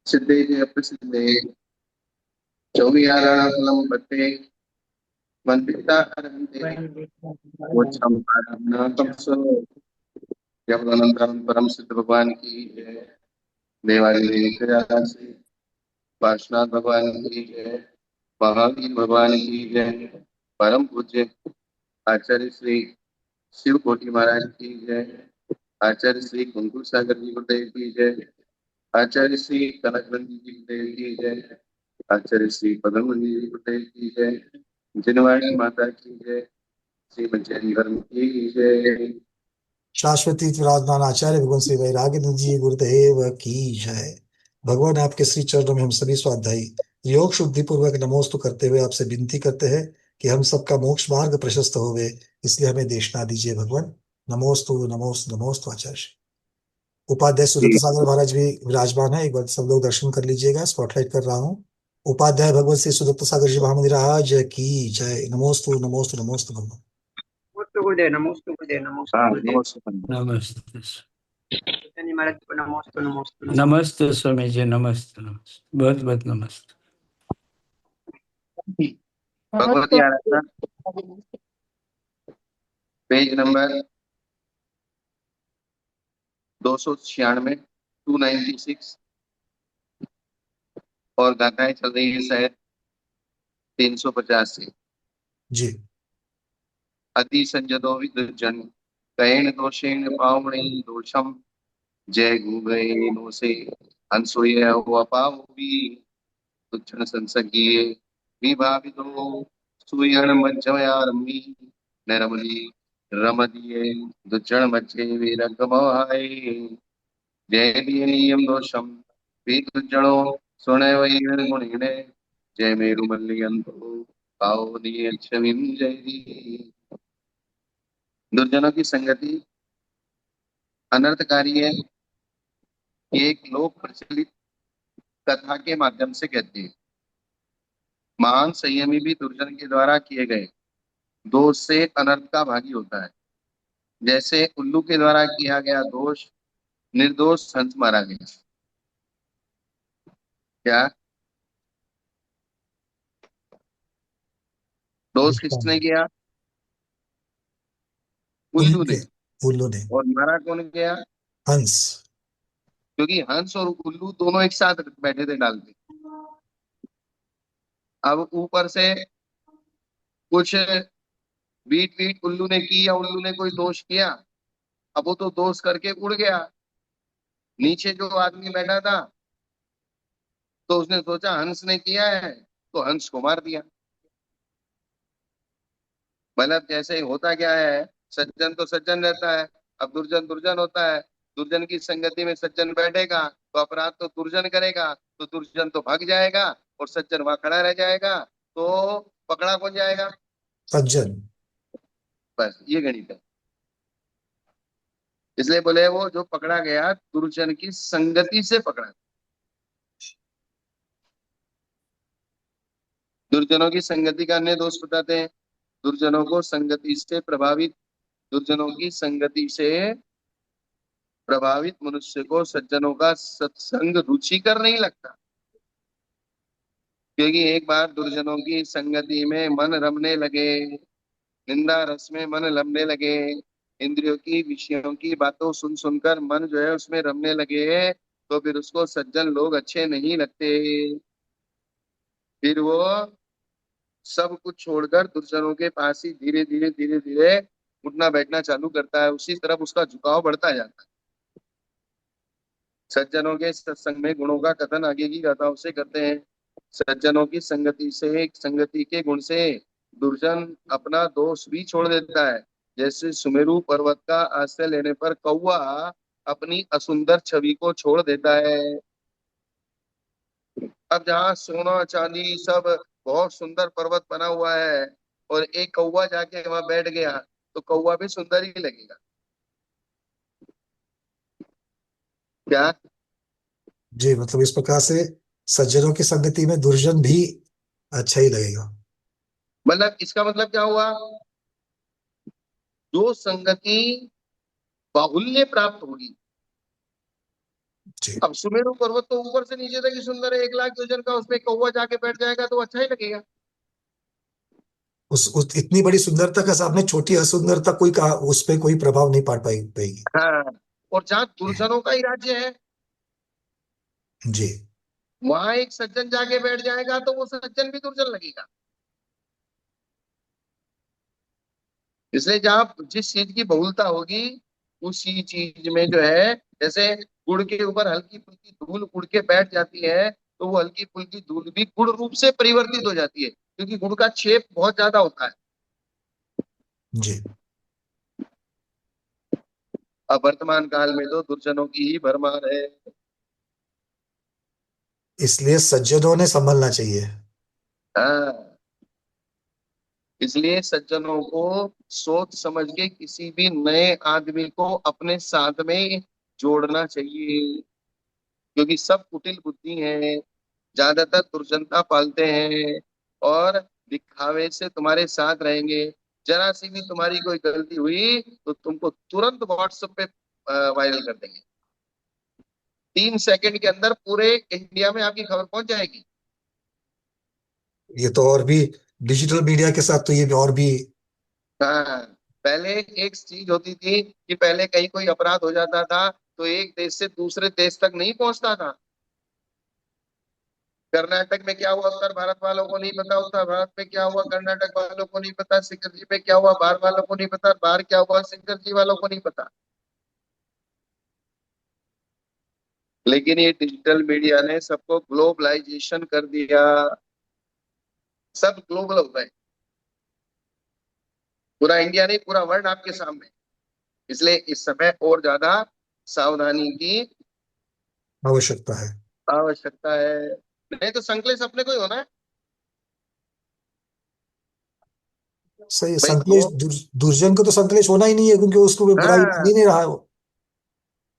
सिद्धे जय प्रसिद्धे चौगियारणफलं पट्टे वन्दिता अरविन्दे वोच्छं पादं जगदनंदन परम सिद्ध भगवान की जय। देवाली श्री पार्श्वनाथ भगवान की जय। महावीर भगवान की जय। परम पूज्य आचार्य श्री शिव कोटि महाराज की जय। आचार्य श्री कुंकुर सागर जी गुरुदेव की जय। आचार्य श्री कनकवंदी जी गुरुदेव की जय। आचार्य श्री पद्मवंदी जी गुरुदेव की जय। जिनवाणी माता की जय। श्री जैन धर्म की जय। शाश्वती विराजमान आचार्य भगवान श्री वैराग्य जी गुरुदेव की जय। भगवान आपके श्री चरणों में हम सभी स्वाध्यायी योग शुद्धि पूर्वक नमोस्तु करते हुए आपसे विनती करते हैं कि हम सबका मोक्ष मार्ग प्रशस्त होवे, इसलिए हमें देशना दीजिए भगवान। नमोस्तु नमोस्तु नमोस्तु आचार्य। उपाध्याय सुदत्त सागर महाराज भी विराजमान है, एक बार सब लोग दर्शन कर लीजिएगा। स्पॉटलाइट कर रहा हूँ। उपाध्याय भगवत श्री सुदत्त सागर जी महाराज की जय। नमोस्तु नमोस्तु नमोस्तु भगवान। नमोस्तु गुरुदेव, नमोस्तु गुरुदेव, नमोस्तु हाँ गुरुदेव। नमस्ते। नमस्ते चैतन्य महाराज को नमोस्तु नमोस्तु नमोस्तु। नमस्ते स्वामी जी, नमस्ते नमस्ते, बहुत बहुत नमस्ते। भगवती आराधना पेज नंबर 296 296 और गाथाएं चल रही है शायद 350 से। जी। अति संजदो विदुर्जन कैण दोषेण पावणे दोषम जय गुगये नो से हंसोय वपावि तुच्छन संसगीये विभावितो सुयण मज्जयारम्मी नरमली रमदीये दुच्चन मच्चे वीरगमहाय जय दीनीयम दोषम विदुज्जनो सुनैवैर गुणिने जय मेरुमल्लियंतो पावनीय छविम जय दी। दुर्जनों की संगति अनर्थकारी है, ये एक लोक प्रचलित कथा के माध्यम से कहते हैं। महान संयमी भी दुर्जन के द्वारा किए गए दोष से अनर्थ का भागी होता है। जैसे उल्लू के द्वारा किया गया दोष, निर्दोष हंस मारा गया। क्या दोष किसने किया? उल्लू उल्लू ने। ने। उल्लू ने। और मारा कौन गया? हंस। क्योंकि हंस और उल्लू दोनों एक साथ बैठे थे डाल में। अब ऊपर से कुछ बीट बीट उल्लू ने की या उल्लू ने कोई दोष किया, अब वो तो दोष करके उड़ गया। नीचे जो आदमी बैठा था तो उसने सोचा हंस ने किया है तो हंस को मार दिया। मतलब जैसे होता क्या है, सज्जन तो सज्जन रहता है, अब दुर्जन दुर्जन होता है। दुर्जन की संगति में सज्जन बैठेगा तो अपराध तो दुर्जन करेगा, तो दुर्जन तो भाग जाएगा और सज्जन वहां खड़ा रह जाएगा, तो पकड़ा कौन जाएगा? सज्जन। बस ये गणित है। इसलिए बोले वो जो पकड़ा गया दुर्जन की संगति से पकड़ा। दुर्जनों की संगति का अन्य दोष बताते हैं। दुर्जनों को संगति से प्रभावित दुर्जनों की संगति से प्रभावित मनुष्य को सज्जनों का सत्संग रुचिकर नहीं लगता, क्योंकि एक बार दुर्जनों की संगति में मन रमने लगे, निंदा रस में मन रमने लगे, इंद्रियों की विषयों की बातों सुन सुनकर मन जो है उसमें रमने लगे, तो फिर उसको सज्जन लोग अच्छे नहीं लगते। फिर वो सब कुछ छोड़कर दुर्जनों के पास ही धीरे धीरे धीरे धीरे उठना बैठना चालू करता है, उसी तरफ उसका झुकाव बढ़ता जाता है। सज्जनों के सत्संग में गुणों का कथन आगे की गाथाओं से करते हैं। सज्जनों की संगति से, संगति के गुण से दुर्जन अपना दोष भी छोड़ देता है। जैसे सुमेरु पर्वत का आश्रय लेने पर कौवा अपनी असुंदर छवि को छोड़ देता है। अब जहाँ सोना चांदी सब बहुत सुंदर पर्वत बना हुआ है और एक कौवा जाके वहां बैठ गया तो कौवा भी सुंदर ही लगेगा। क्या? जी, मतलब इस प्रकार से सज्जनों की संगति में दुर्जन भी अच्छा ही लगेगा। मतलब इसका मतलब क्या हुआ? जो संगति बाहुल्य प्राप्त होगी, जी। अब सुमेरु पर्वत तो ऊपर से नीचे तक ही सुंदर है, 1 लाख योजन का, उसमें कौवा जाके बैठ जाएगा तो अच्छा ही लगेगा। उस इतनी बड़ी सुंदरता का सामने छोटी असुंदरता कोई का उस पे कोई प्रभाव नहीं पड़ पाएगी। हाँ, और जहाँ दुर्जनों का ही राज्य है, जी। वहां एक सज्जन जाके बैठ जाएगा तो वो सज्जन भी दुर्जन लगेगा। इसलिए जहाँ जिस चीज की बहुलता होगी, उसी चीज में जो है, जैसे गुड़ के ऊपर हल्की फुल्की धूल उड़ के बैठ जाती है, तो वो हल्की फुल्की धूल भी गुड़ रूप से परिवर्तित हो जाती है, क्योंकि गुड़ का छेप बहुत ज्यादा होता है। जी। अब वर्तमान काल में तो दुर्जनों की ही भरमार है। इसलिए सज्जनों ने संभलना चाहिए। हाँ, इसलिए सज्जनों को सोच समझ के किसी भी नए आदमी को अपने साथ में जोड़ना चाहिए, क्योंकि सब कुटिल बुद्धि हैं, ज्यादातर दुर्जनता पालते हैं, और दिखावे से तुम्हारे साथ रहेंगे। जरा सी भी तुम्हारी कोई गलती हुई तो तुमको तुरंत व्हाट्सएप पे वायरल कर देंगे। 3 सेकंड के अंदर पूरे इंडिया में आपकी खबर पहुंच जाएगी। ये तो और भी डिजिटल मीडिया के साथ तो ये भी और भी। हाँ, पहले एक चीज होती थी कि पहले कहीं कोई अपराध हो जाता था तो एक देश से दूसरे देश तक नहीं पहुंचता था। कर्नाटक में क्या हुआ उत्तर भारत वालों को नहीं पता, उत्तर भारत में क्या हुआ कर्नाटक वालों को नहीं पता, सिकर जी में क्या हुआ बाहर वालों को नहीं पता, बाहर क्या हुआ सिकर जी वालों को नहीं पता। लेकिन ये डिजिटल मीडिया ने सबको ग्लोबलाइजेशन कर दिया, सब ग्लोबल हो गए। पूरा इंडिया नहीं, पूरा वर्ल्ड आपके सामने। इसलिए इस समय और ज्यादा सावधानी की आवश्यकता है। आवश्यकता है, नहीं तो संकलेश अपने को ही होना है। सही है। भाई संकलेश जो, दुर्जन को तो संकलेश होना ही नहीं है, क्योंकि उसको भी बुराई मान हाँ, ही नहीं रहा है वो।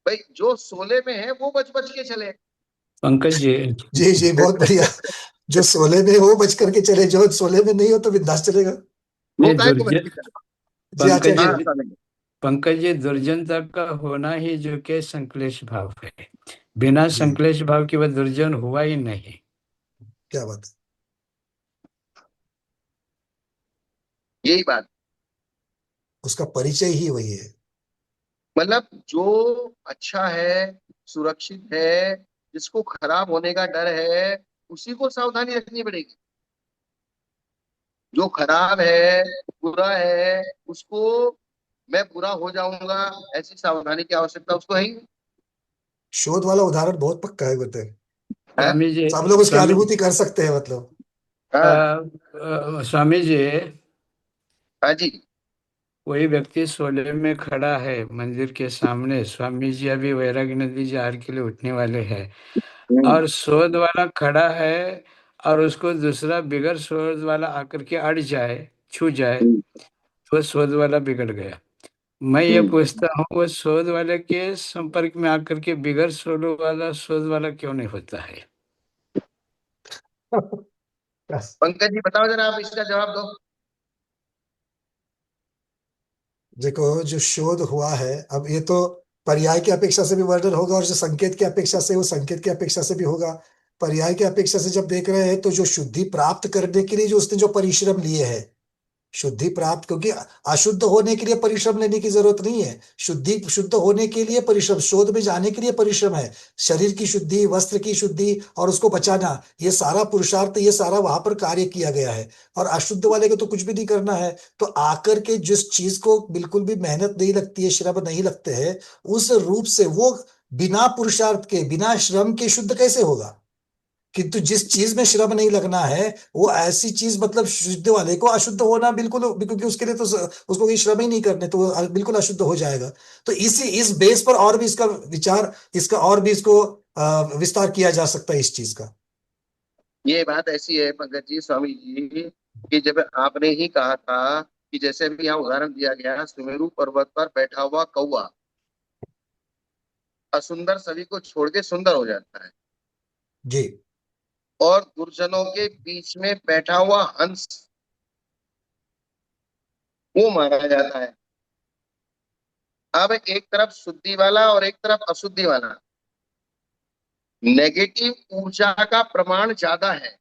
भाई जो सोले में है वो बच बच के चले। पंकज जी, जी जी, बहुत बढ़िया। जो सोले में है वो बच करके चले, जो सोले में नहीं हो तो बिंदास चलेगा। वो ये काय को बच के दुर्जन चले। जी पंकज आचार्य जी, जी। हाँ समझ। पंकज जी, दुर्जनता का होना ही जो के संकलेश भाव है। बिना जी। संकलेश भाव के वह दुर्जन हुआ ही नहीं। क्या बात है। यही बात, उसका परिचय ही वही है। मतलब जो अच्छा है, सुरक्षित है, जिसको खराब होने का डर है, उसी को सावधानी रखनी पड़ेगी। जो खराब है, बुरा है, उसको मैं बुरा हो जाऊंगा ऐसी सावधानी की आवश्यकता उसको है ही नहीं। शोध वाला उदाहरण बहुत पक्का है गुरुदेव। है? स्वामी जी, सब लोग उसकी स्वामी अनुभूति कर सकते हैं मतलब। हाँ। स्वामी जी, हाँ जी। कोई व्यक्ति सोले में खड़ा है मंदिर के सामने, स्वामी जी अभी वैरागी नदी जी आर के लिए उठने वाले हैं, हम्म। और शोध वाला खड़ा है, और उसको दूसरा बिगड़ शोध वाला आकर के अड़ जाए, छू जाए, हम्म। तो वह शोध वाला बिगड़ गया। मैं ये हम्म। पूछता हूँ, वो शोध वाले के संपर्क में आकर के बिगड़ शोध वाला क्यों नहीं होता है? पंकज जी बताओ जरा, आप इसका जवाब दो। देखो, जो शोध हुआ है, अब ये तो पर्याय की अपेक्षा से भी वर्णन होगा, और जो संकेत की अपेक्षा से, वो संकेत की अपेक्षा से भी होगा। पर्याय की अपेक्षा से जब देख रहे हैं, तो जो शुद्धि प्राप्त करने के लिए जो उसने जो परिश्रम लिए हैं, शुद्धि प्राप्त, क्योंकि अशुद्ध होने के लिए परिश्रम लेने की जरूरत नहीं है। शुद्ध होने के लिए परिश्रम, शोध में जाने के लिए परिश्रम है। शरीर की शुद्धि, वस्त्र की शुद्धि और उसको बचाना, ये सारा पुरुषार्थ, ये सारा वहां पर कार्य किया गया है। और अशुद्ध वाले को तो कुछ भी नहीं करना है। तो आकर के जिस चीज को बिल्कुल भी मेहनत नहीं लगती है, श्रम नहीं लगते हैं, उस रूप से वो बिना पुरुषार्थ के, बिना श्रम के शुद्ध कैसे होगा? किंतु जिस चीज में श्रम नहीं लगना है, वो ऐसी चीज, मतलब शुद्ध वाले को अशुद्ध होना बिल्कुल, क्योंकि उसके लिए तो उसको कोई श्रम ही नहीं करने, तो वो बिल्कुल अशुद्ध हो जाएगा। तो इस बेस पर और भी इसका विचार, इसका और भी इसको विस्तार किया जा सकता है इस चीज का। ये बात ऐसी है पंकज जी, स्वामी जी, कि जब आपने ही कहा था कि जैसे भी यहाँ उदाहरण दिया गया, सुमेरु पर्वत पर बैठा हुआ कौवा असुंदर सभी को छोड़ के सुंदर हो जाता है, जी। और दुर्जनों के बीच में बैठा हुआ हंस वो मारा जाता है। अब एक तरफ शुद्धि वाला और एक तरफ अशुद्धि वाला, नेगेटिव ऊर्जा का प्रमाण ज्यादा है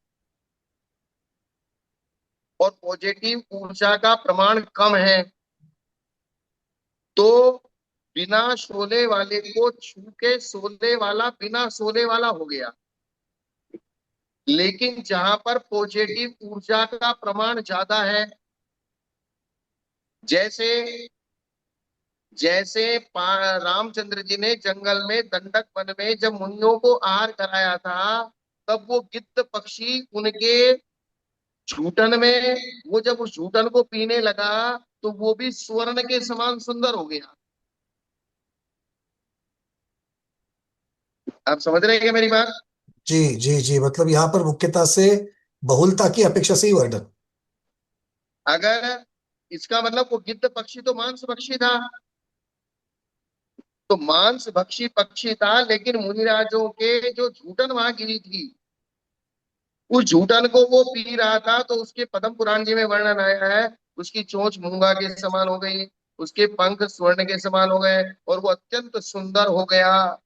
और पॉजिटिव ऊर्जा का प्रमाण कम है, तो बिना शोले वाले को छू के सोले वाला बिना सोले वाला हो गया। लेकिन जहां पर पॉजिटिव ऊर्जा का प्रमाण ज्यादा है, जैसे जैसे रामचंद्र जी ने जंगल में दंडक वन में जब मुनियों को आहार कराया था, तब वो गिद्ध पक्षी उनके झूठन में, वो जब उस झूठन को पीने लगा तो वो भी स्वर्ण के समान सुंदर हो गया। आप समझ रहे हैं क्या मेरी बात? जी जी जी, मतलब यहाँ पर मुख्यतः से बहुलता की अपेक्षा से ही वर्णन। अगर इसका मतलब वो गिद्ध पक्षी तो मांस पक्षी था, तो मांस भक्षी पक्षी था, लेकिन मुनिराजों के जो झूठन वहां गिरी थी, उस झूठन को वो पी रहा था, तो उसके पद्म पुराण जी में वर्णन आया है, उसकी चोंच मूंगा के समान हो गई, उसके पंख स्वर्ण के समान हो गए और वो अत्यंत सुंदर हो गया।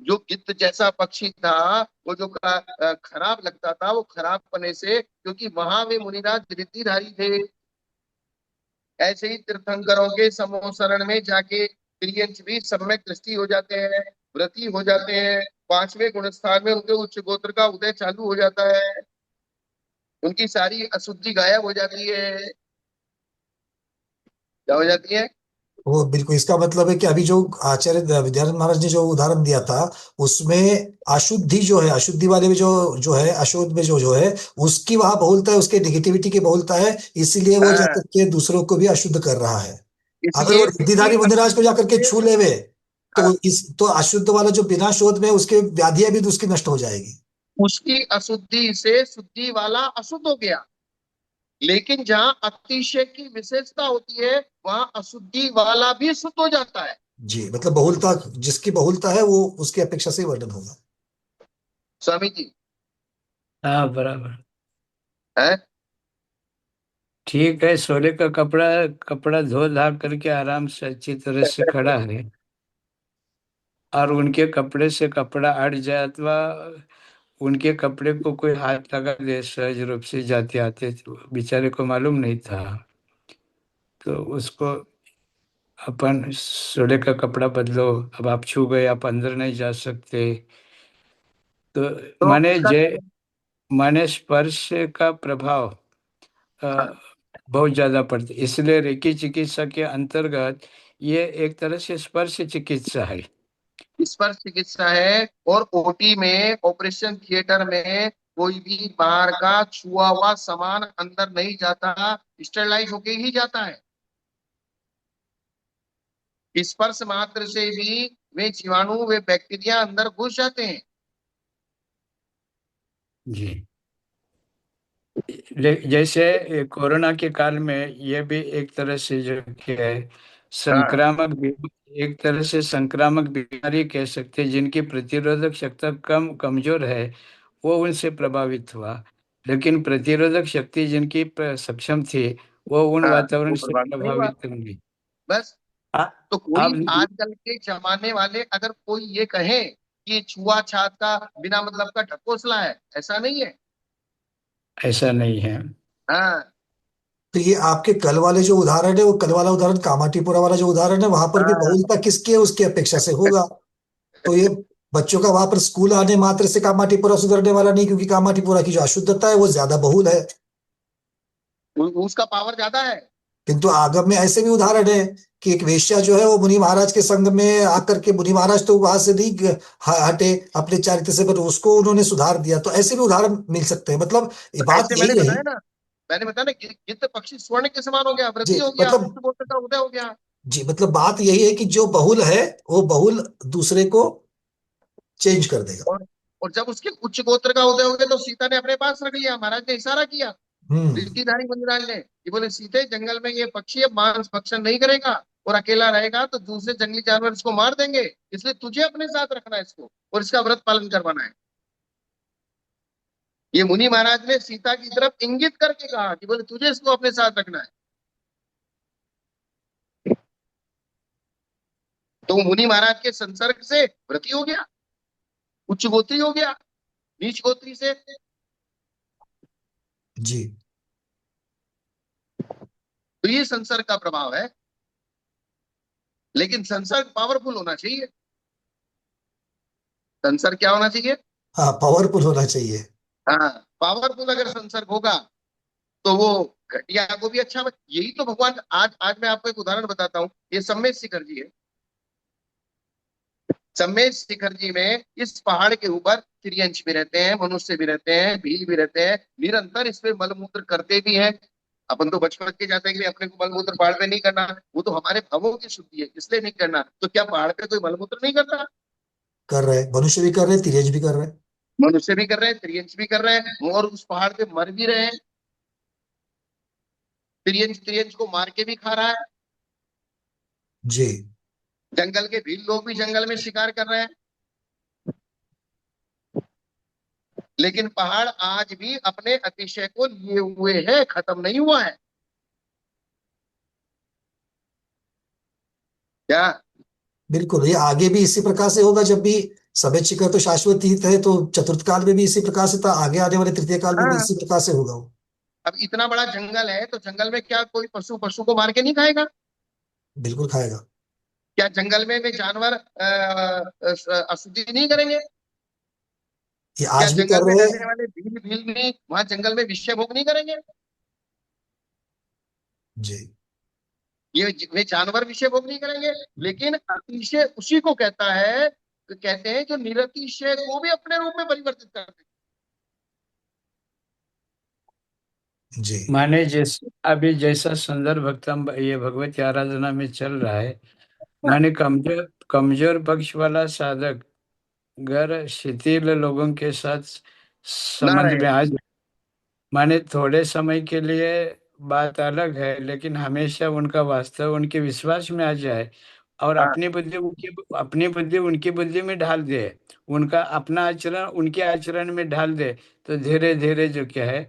जो गिद्ध जैसा पक्षी था, वो जो खराब लगता था, वो खराब पने से, क्योंकि वहां वे मुनिराज रिद्धिधारी थे। ऐसे ही तीर्थंकरों के समूह शरण में जाके प्रियंच भी सम्यक दृष्टि हो जाते हैं, व्रती हो जाते हैं, पांचवें गुण स्थान में उनके उच्च गोत्र का उदय चालू हो जाता है, उनकी सारी अशुद्धि गायब हो जाती है। क्या हो जाती है? वो बिल्कुल, इसका मतलब है कि अभी जो आचार्य विद्यानंद महाराज ने जो उदाहरण दिया था, उसमें अशुद्धि जो है, अशुद्धि वाले में जो जो है, अशुद्ध में जो जो है, उसकी वहां बहुलता है, उसके निगेटिविटी की बहुलता है, इसीलिए वो हाँ, जाकर के दूसरों को भी अशुद्ध कर रहा है। अगर वो इसलिए उसकी रिद्धिधारी मुनिराज को जाकर के अशुद्धि छू लेवे, से, तो इस तो अशुद्ध वाला जो बिना शोध में, उसके व्याधियां भी तो उसकी नष्ट हो जाएगी। उसकी अशुद्धि से शुद्धि वाला अशुद्ध हो गया। लेकिन जहां अतिशय की विशेषता होती है, वहां अशुद्धि वाला भी शुद्ध हो जाता है। जी, मतलब बहुलता, जिसकी बहुलता है वो उसकी अपेक्षा से ही वर्णन होगा। स्वामी जी हाँ बराबर। है। ठीक है, सोले का कपड़ा कपड़ा धो धा करके आराम से अच्छी तरह से खड़ा है, और उनके कपड़े से कपड़ा अट जाए अथवा उनके कपड़े को कोई हाथ लगा दे सहज रूप से जाते आते, तो बेचारे को मालूम नहीं था, तो उसको अपन सोले का कपड़ा बदलो, अब आप छू गए, आप अंदर नहीं जा सकते। तो तो माने उसका जय माने स्पर्श का प्रभाव बहुत ज्यादा पड़ता है, इसलिए रेकी चिकित्सा के अंतर्गत ये एक तरह से स्पर्श चिकित्सा है। स्पर्श चिकित्सा है, और ओटी में, ऑपरेशन थिएटर में कोई भी बाहर का छुआ हुआ सामान अंदर नहीं जाता, स्टेरलाइज होके ही जाता है। स्पर्श मात्र से भी वे जीवाणु, वे बैक्टीरिया अंदर घुस जाते हैं। जी, जैसे कोरोना के काल में ये भी एक तरह से जो कि है हाँ, एक तरह से संक्रामक बीमारी कह सकते हैं, जिनकी प्रतिरोधक शक्ति कमजोर है, वो उनसे प्रभावित हुआ। लेकिन प्रतिरोधक शक्ति जिनकी सक्षम थी, वो उन हाँ, वातावरण वो से प्रभावित नहीं हुआ। प्रभावित होंगी। बस। आ- तो कोई आप आजकल के जमाने वाले अगर कोई ये कहे कि ये छुआ छात का बिना मतलब का ढकोसला है, ऐसा नहीं है। ऐसा नहीं है। हाँ, तो ये आपके कल वाले जो उदाहरण है, वो कल वाला उदाहरण, कामाटीपुरा वाला जो उदाहरण है, वहां पर भी हाँ। बहुलता किसकी है, उसकी अपेक्षा से होगा। तो ये बच्चों का वहां पर स्कूल आने मात्र से कामाटीपुरा सुधरने वाला नहीं, क्योंकि कामाटीपुरा की जो अशुद्धता है वो ज्यादा बहुल है। उसका पावर ज्यादा है। किंतु आगम में ऐसे भी उदाहरण है कि एक वेश्या जो है, वो मुनि महाराज के संग में आकर के, मुनि महाराज तो वहां से नहीं हटे अपने चारित्र से, पर उसको उन्होंने सुधार दिया। तो ऐसे भी उदाहरण मिल सकते हैं। मतलब ये तो बात ऐसे मैंने यही रही। बताया ना, मैंने बताया ना, गिद्ध पक्षी स्वर्ण के समान हो गया, जी वृद्धि हो गया, मतलब, उच्च गोत्र का उदय हो गया। जी मतलब बात यही है कि जो बहुल है, वो बहुल दूसरे को चेंज कर देगा। और और जब उसके उच्च गोत्र का उदय हो गया, तो सीता ने अपने पास रख लिया, महाराज ने इशारा किया, हम्म। रिद्धिधारी मंदिराज ने, कि बोले सीते, जंगल में ये पक्षी अब मांस भक्षण नहीं करेगा, और अकेला रहेगा तो दूसरे जंगली जानवर इसको मार देंगे, इसलिए तुझे अपने साथ रखना है इसको, और इसका व्रत पालन करवाना है। ये मुनि महाराज ने सीता की तरफ इंगित करके कहा कि बोले तुझे इसको अपने साथ रखना है। तो मुनि महाराज के संसर्ग से व्रती हो गया। उच्च गोत्री हो गया नीच गोत्री से। जी। तो ये संसर्ग का प्रभाव है, लेकिन संसर्ग पावरफुल होना चाहिए। संसर्ग क्या होना चाहिए? हाँ, पावरफुल होना चाहिए। हाँ, पावरफुल अगर संसर्ग होगा तो वो घटिया को भी अच्छा यही तो भगवान, आज आज मैं आपको एक उदाहरण बताता हूँ। ये सम्मेद शिखर जी है। सम्मेद शिखर जी में इस पहाड़ के ऊपर त्रियंश भी रहते हैं, मनुष्य भी रहते हैं, भील भी रहते हैं, निरंतर इस पे मलमूत्र करते भी हैं। अपन तो बचपन के जाते हैं कि अपने को मलमूत्र पहाड़ पे नहीं करना, वो तो हमारे भावों की शुद्धि है इसलिए नहीं करना। तो क्या पहाड़ पे कोई मलमूत्र नहीं करता? कर रहे हैं, मनुष्य भी कर रहे हैं, तिरेज भी कर रहे हैं। मनुष्य भी कर रहे हैं, त्रियंश भी कर रहे हैं, और उस पहाड़ पे मर भी रहे हैं। त्रियंश त्रियंश को मार के भी खा रहा है। जी। जंगल के भील लोग भी जंगल में शिकार कर रहे हैं। लेकिन पहाड़ आज भी अपने अतिशय को लिए हुए है, खत्म नहीं हुआ है क्या? बिल्कुल, ये आगे भी इसी प्रकार से होगा। जब भी समय शिखर तो शाश्वत ही है, तो चतुर्थ काल में भी इसी प्रकार से था, आगे आने वाले तृतीय काल में भी हाँ, इसी प्रकार से होगा वो। अब इतना बड़ा जंगल है तो जंगल में क्या कोई पशु पशु को मार के नहीं खाएगा? बिल्कुल खाएगा। क्या जंगल में जानवर अशुद्धि नहीं करेंगे? ये क्या आज भी जंगल कर में रहे रहने हैं। वाले भील भील भी वहां जंगल में विषय भोग नहीं करेंगे? जी। ये वे जानवर विषय भोग नहीं करेंगे। लेकिन अतिशय उसी को कहता है, तो कहते हैं जो निरतिशय को भी अपने रूप में परिवर्तित करते जी। माने जैसे अभी जैसा संदर्भ भक्तम ये भगवत आराधना में चल रहा है, हैं। माने कमजोर कमजोर पक्ष वाला साधक अगर शिथिल लोगों के साथ ना संबंध रहे। में आ जाए, माने थोड़े समय के लिए बात अलग है, लेकिन हमेशा उनका वास्तव उनके विश्वास में आ जाए और हाँ, अपनी बुद्धि उनकी बुद्धि में ढाल दे, उनका अपना आचरण उनके आचरण में ढाल दे, तो धीरे धीरे जो क्या है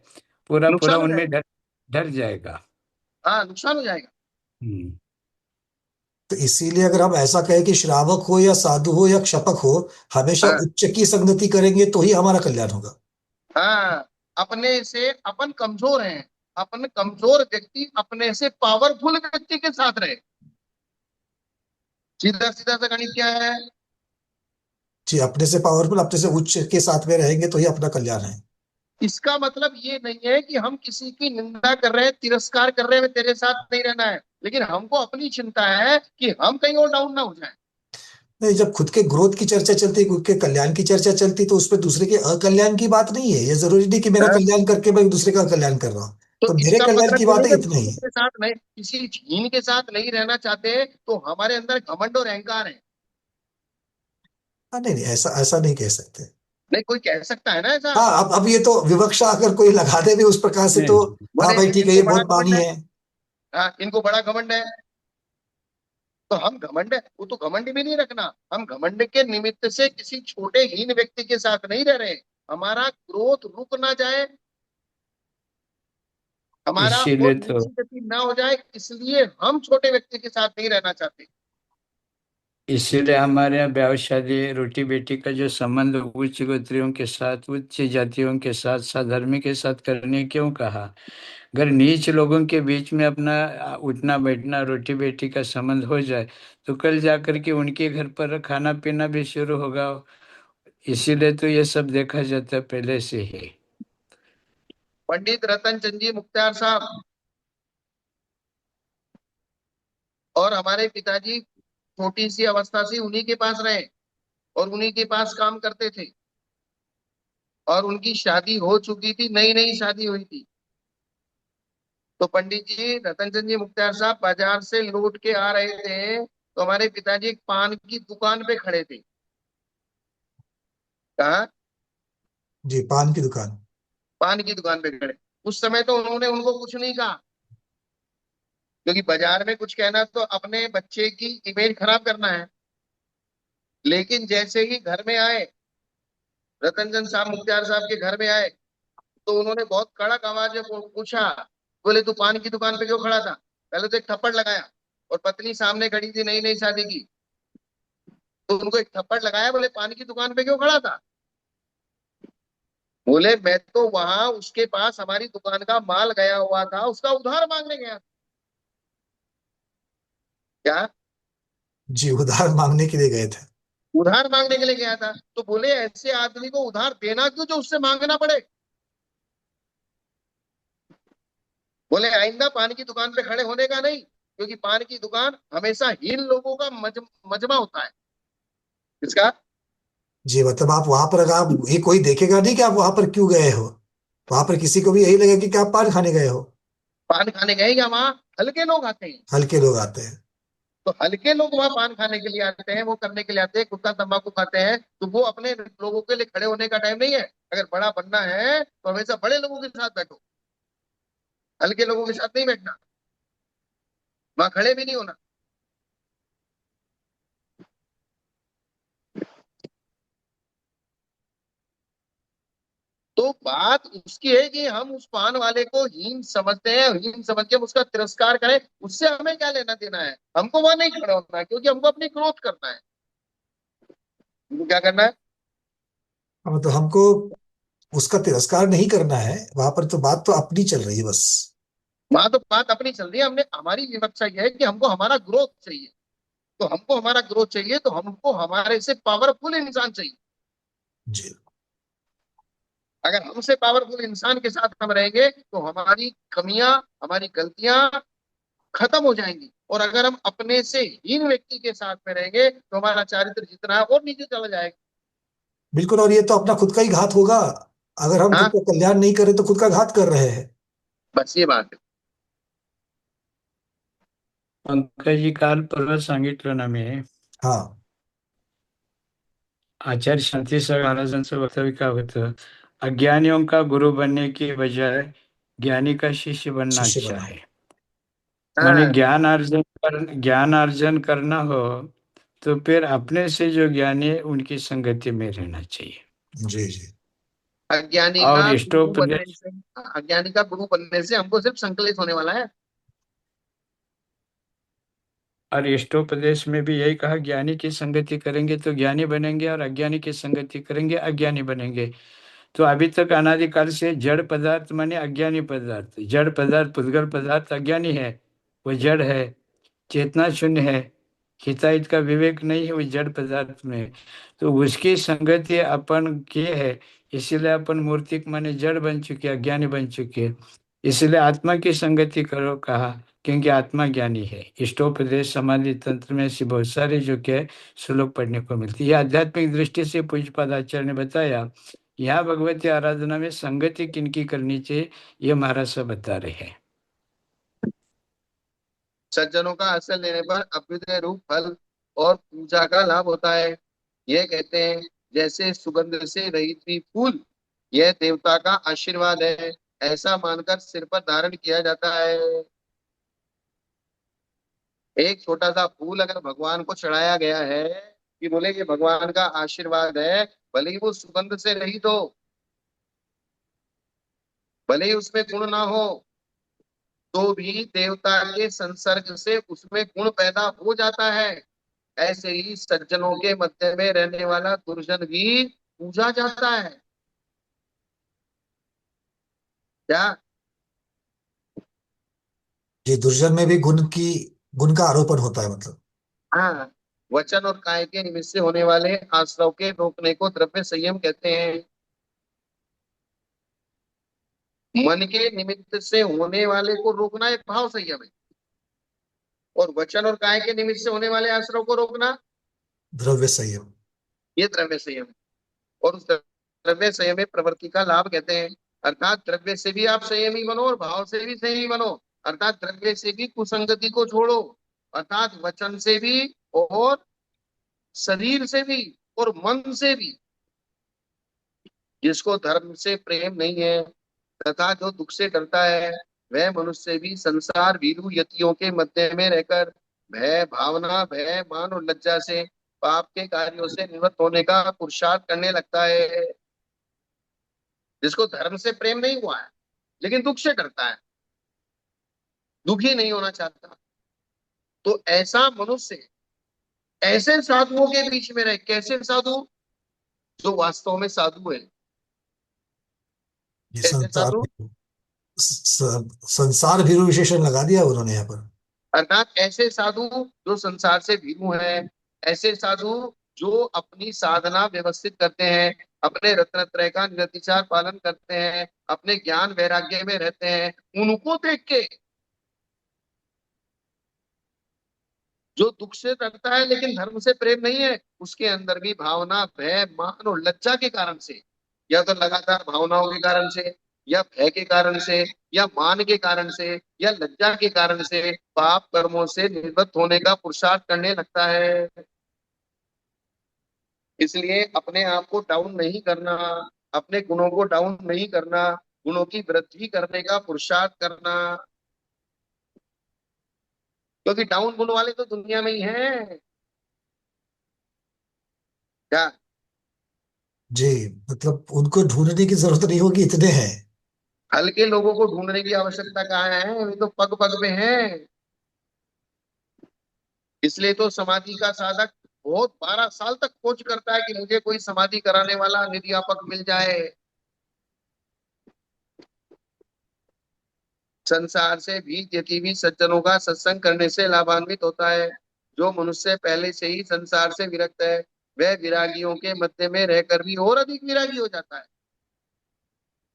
पूरा पूरा नुकसान हो उनमें जाएगा। ढल ढल जाएगा। हाँ, नुकसान हो जाएगा। हम्म। तो इसीलिए अगर हम ऐसा कहें कि श्रावक हो या साधु हो या क्षपक हो, हमेशा हाँ, उच्च की संगति करेंगे तो ही हमारा कल्याण होगा। हाँ, अपने से अपन कमजोर हैं। अपन कमजोर व्यक्ति अपने से पावरफुल व्यक्ति के साथ रहे। सीधा सीधा सा गणित क्या है? जी, अपने से पावरफुल, अपने से उच्च के साथ में रहेंगे तो ही अपना कल्याण है। इसका मतलब ये नहीं है कि हम किसी की निंदा कर रहे हैं, तिरस्कार कर रहे हैं, तेरे साथ नहीं रहना है। लेकिन हमको अपनी चिंता है कि हम कहीं और डाउन ना हो जाए। नहीं, जब खुद के ग्रोथ की चर्चा चलती है, खुद के कल्याण की चर्चा चलती, तो उसमें दूसरे के अकल्याण की बात नहीं है। ये जरूरी नहीं कि मेरा हाँ? कल्याण करके मैं दूसरे का कल्याण कर रहा हूँ। तो तो मेरे इसका कल्याण मतलब की ये बात नहीं है, कि इतना ही है। किसी के साथ नहीं, किसी हीन के साथ नहीं रहना चाहते, तो हमारे अंदर घमंड और अहंकार है। हाँ, नहीं नहीं, ऐसा ऐसा नहीं कह सकते। नहीं, कोई कह सकता है ना ऐसा? हाँ, अब ये तो विवक्षा अगर कोई लगा दे भी उस प्रकार से, तो नहीं, हाँ बोले भाई ठीक है, इनको ये बड़ा बहुत घमंड मानी है। है। हाँ, इनको बड़ा घमंड है। तो हम घमंड है, वो तो घमंड भी नहीं रखना। हम घमंड के निमित्त से किसी छोटे हीन व्यक्ति के साथ नहीं रह रहे। हमारा ग्रोथ रुक ना जाए, हमारा और इसीलिए तो नीची गति ना हो जाए, इसलिए हम छोटे व्यक्ति के साथ नहीं रहना चाहते। इसीलिए हमारे यहाँ ब्याह शादी रोटी बेटी का जो संबंध उच्च गोत्रियों के साथ उच्च जातियों के साथ साधर्मी के साथ करने क्यों कहा? अगर नीच लोगों के बीच में अपना उठना बैठना रोटी बेटी का संबंध हो जाए, तो कल जाकर के उनके घर पर खाना पीना भी शुरू होगा। इसीलिए तो ये सब देखा जाता है पहले से ही। पंडित रतन चंद जी मुख्तार साहब और हमारे पिताजी छोटी सी अवस्था से उन्हीं के पास रहे और उन्हीं के पास काम करते थे। और उनकी शादी हो चुकी थी, नई नई शादी हुई थी। तो पंडित जी रतन चंद जी मुख्तार साहब बाजार से लौट के आ रहे थे, तो हमारे पिताजी एक पान की दुकान पे खड़े थे। कहा? जी, पान की दुकान। पान की दुकान पे खड़े। उस समय तो उन्होंने उनको कुछ नहीं कहा, क्योंकि बाजार में कुछ कहना तो अपने बच्चे की इमेज खराब करना है। लेकिन जैसे ही घर में आए, रतन चंद साहब मुख्तार साहब के घर में आए, तो उन्होंने बहुत कड़क आवाज में पूछा। बोले तू पान की दुकान पे क्यों खड़ा था? पहले तो एक थप्पड़ लगाया, और पत्नी सामने खड़ी थी, नई नई शादी की। तो उनको एक थप्पड़ लगाया, बोले पान की दुकान पे क्यों खड़ा था? बोले मैं तो वहां उसके पास हमारी दुकान का माल गया हुआ था, उसका उधार मांगने गया था। क्या? जी, उधार मांगने के लिए गए थे। उधार मांगने के लिए गया था। तो बोले ऐसे आदमी को उधार देना क्यों जो उससे मांगना पड़े? बोले आइंदा पान की दुकान पे खड़े होने का नहीं, क्योंकि पान की दुकान हमेशा हीन लोगों का मजमा होता है। इसका जी, मतलब आप वहां पर, अगर आप, ये कोई देखेगा नहीं कि आप वहां पर क्यों गए हो, वहां पर किसी को भी यही लगेगा कि आप पान खाने गए हो। पान खाने गए या वहां हल्के लोग आते हैं। हल्के लोग आते हैं। तो हल्के लोग वहां पान खाने के लिए आते हैं, वो करने के लिए आते हैं, गुटखा तंबाकू खाते हैं, तो वो अपने लोगों के लिए खड़े होने का टाइम नहीं है। अगर बड़ा बनना है तो हमेशा बड़े लोगों के साथ बैठो, हल्के लोगों के साथ नहीं बैठना, वहां खड़े भी नहीं होना। तो बात उसकी है कि हम उस पान वाले को हीन समझते हैं, हीन समझ के हम उसका तिरस्कार करें, उससे हमें क्या लेना देना है? हमको वहां नहीं खड़ा होना है, क्योंकि हमको अपनी ग्रोथ करना है। हमको क्या करना है? मतलब हमको उसका तिरस्कार नहीं करना है, वहां पर तो बात तो अपनी चल रही है बस। वहां तो बात अपनी चल रही है। हमने हमारी विवक्षा यह है कि हमको हमारा ग्रोथ चाहिए। तो हमको हमारा ग्रोथ चाहिए तो हमको हमारे से पावरफुल इंसान चाहिए। जी। अगर हमसे पावरफुल इंसान के साथ हम रहेंगे तो हमारी कमियां, हमारी गलतियां खत्म हो जाएंगी। और अगर हम अपने से हीन व्यक्ति के साथ में रहेंगे तो हमारा चारित्र जितना है और नीचे चला जाएगा। बिल्कुल, और ये तो अपना खुद का ही घात होगा। अगर हम खुद हाँ, का कल्याण नहीं करें तो खुद का घात कर रहे हैं। बस ये बात है। पंकजी काल परवा सांगितलं ना मी, हाँ। आचार्य शांतीसागर महाराजांचं वक्तव्य काय होतं, अज्ञानियों का गुरु बनने के बजाय ज्ञानी का शिष्य बनना शिष्य अच्छा बना। है। माने हाँ, ज्ञान अर्जन करना हो तो फिर अपने से जो ज्ञानी है उनकी संगति में रहना चाहिए। जी जी। अज्ञानी और का गुरु बनने इष्टोपदेश, से, अज्ञानी का गुरु बनने से हमको सिर्फ संकलित होने वाला है। और इष्टोपदेश में भी यही कहा, ज्ञानी की संगति करेंगे तो ज्ञानी बनेंगे और अज्ञानी की संगति करेंगे अज्ञानी बनेंगे। तो अभी तक अनादिकाल से जड़ पदार्थ माने अज्ञानी पदार्थ, जड़ पदार्थ पुद्गल पदार्थ अज्ञानी है, वो जड़ है, चेतना शून्य है, हिताहित का विवेक नहीं है, वो जड़ पदार्थ में है। तो उसकी संगति अपन किए है, इसीलिए अपन मूर्तिक माने जड़ बन चुके, अज्ञानी बन चुके। इसलिए आत्मा की संगति करो कहा, क्योंकि आत्मा ज्ञानी है। इष्टोपदेश समाधि तंत्र में ऐसी बहुत सारे जो कि श्लोक पढ़ने को मिलती है। आध्यात्मिक दृष्टि से पूज्यपाद आचार्य ने बताया, यहाँ भगवती आराधना में संगति किनकी करनी चाहिए, ये महाराज साहब बता रहे हैं। सज्जनों का आश्रय लेने पर अभ्युदय रूप फल और पूजा का लाभ होता है। यह कहते हैं जैसे सुगंध से रहित हुई फूल, यह देवता का आशीर्वाद है, ऐसा मानकर सिर पर धारण किया जाता है। एक छोटा सा फूल अगर भगवान को चढ़ाया गया है कि बोले ये भगवान का आशीर्वाद है, भले ही वो सुगंध से रहित हो, भले ही उसमें गुण ना हो, तो भी देवता के संसर्ग से उसमें गुण पैदा हो जाता है। ऐसे ही सज्जनों के मध्य में रहने वाला दुर्जन भी पूजा जाता है। क्या? जी, दुर्जन में भी गुण का आरोपण होता है, मतलब। हाँ, वचन और काय के निमित्त से होने वाले आश्रव के रोकने को द्रव्य संयम कहते हैं। मन के निमित्त से होने वाले को रोकना एक भाव संयम है, और वचन और काय के निमित्त से होने वाले आश्रव को रोकना द्रव्य संयम। ये द्रव्य संयम है। और उस द्रव्य संयम में प्रवृत्ति का लाभ कहते हैं। अर्थात द्रव्य से भी आप संयमी बनो और भाव से भी संयमी बनो। अर्थात द्रव्य से भी कुसंगति को छोड़ो, अर्थात वचन से भी और शरीर से भी और मन से भी। जिसको धर्म से प्रेम नहीं है तथा जो दुख से डरता है, वह मनुष्य भी संसार भीरु यतियों के मध्य में रहकर भय भावना, भय मान और लज्जा से पाप के कार्यों से निवृत्त होने का पुरुषार्थ करने लगता है। जिसको धर्म से प्रेम नहीं हुआ है लेकिन दुख से डरता है, दुखी नहीं होना चाहता, तो ऐसा मनुष्य ऐसे साधुओं के बीच में रहे। कैसे साधु? जो वास्तव में साधु है। ये कैसे संसार साधु? संसार भीरु विशेषण लगा दिया उन्होंने यहाँ पर। अर्थात ऐसे साधु जो संसार से भीरू हैं, ऐसे साधु जो अपनी साधना व्यवस्थित करते हैं, अपने रत्नत्रय का निरतिचार पालन करते हैं, अपने ज्ञान वैराग्य में रहते हैं, उनको देख के जो दुख से डरता है लेकिन धर्म से प्रेम नहीं है, उसके अंदर भी भावना, भय, मान और लज्जा के कारण से, या तो लगातार भावनाओं के कारण से, या भय के कारण से, या मान के कारण से, या लज्जा के कारण से पाप कर्मों से निर्वृत्त होने का पुरुषार्थ करने लगता है। इसलिए अपने आप को डाउन नहीं करना, अपने गुणों को डाउन नहीं करना, गुणों की वृद्धि करने का पुरुषार्थ करना, क्योंकि डाउन गुण वाले तो दुनिया में ही हैं। क्या? जी, मतलब उनको ढूंढने की जरूरत नहीं होगी, इतने हैं। हल्के लोगों को ढूंढने की आवश्यकता कहाँ है? वे तो पग पग में हैं। इसलिए तो समाधि का साधक बहुत 12 साल तक खोज करता है कि मुझे कोई समाधि कराने वाला निधियापक मिल जाए। संसार से भी यति भी सज्जनों का सत्संग करने से लाभान्वित होता है। जो मनुष्य पहले से ही संसार से विरक्त है, वह विरागियों के मध्य में रहकर भी और अधिक विरागी हो जाता है।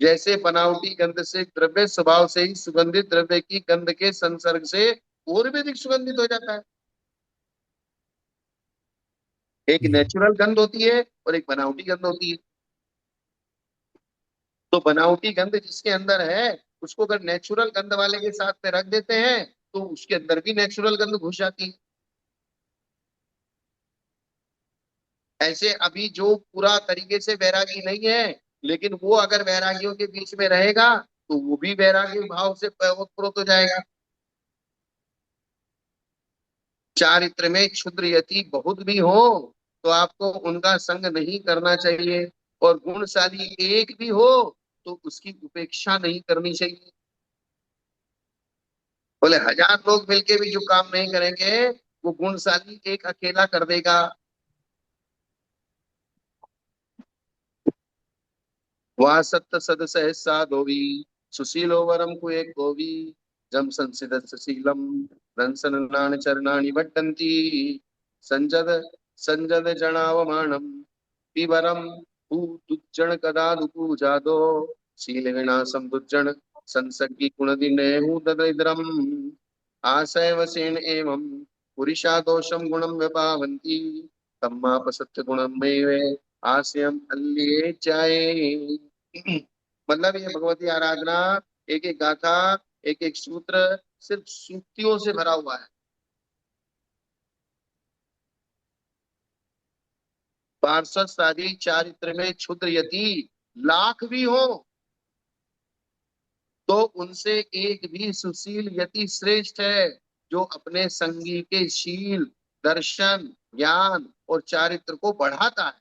जैसे बनावटी गंध से द्रव्य स्वभाव से ही सुगंधित द्रव्य की गंध के संसर्ग से और भी अधिक सुगंधित हो जाता है। एक नेचुरल गंध होती है और एक बनावटी गंध होती है। तो बनावटी गंध जिसके अंदर है, उसको अगर नेचुरल गंध वाले के साथ में रख देते हैं तो उसके अंदर भी नेचुरल गंध घुस जाती है। ऐसे अभी जो पूरा तरीके से वैरागी नहीं है, लेकिन वो अगर वैरागियों के बीच में रहेगा तो वो भी वैरागी भाव से ओतप्रोत हो जाएगा। चारित्र में क्षुद्र यति बहुत भी हो तो आपको उनका संग नहीं करना चाहिए, और गुणशाली एक भी हो तो उसकी उपेक्षा नहीं करनी चाहिए। बोले 1000 लोग मिलके भी जो काम नहीं करेंगे, वो गुणशाली एक अकेला कर देगा। वह सत्य सद सहसा धोवी, सुशीलो वरम कुए गोवी, जम संसिद सुशीलम रंसन नान चरणानि वड्डन्ति, संजद संजद जनावमानम पिबरम दुज्जन कदा दुपूजादो, शील विनाशम दुज्जन संसर्गी गुणदिनेहु दरिद्रम, आशय वसेन एवं पुरुषा दोषम गुणम व्यपावन्ति, तम्माप सत्य गुणम में आशयम अल्लिए जाए। मतलब ये भगवती आराधना, एक एक गाथा, एक एक सूत्र सिर्फ सूक्तियों से भरा हुआ है। पार्षद साधी चारित्र में क्षुद्र यति लाख भी हो तो उनसे एक भी सुशील यति श्रेष्ठ है, जो अपने संगी के शील, दर्शन, ज्ञान और चारित्र को बढ़ाता है।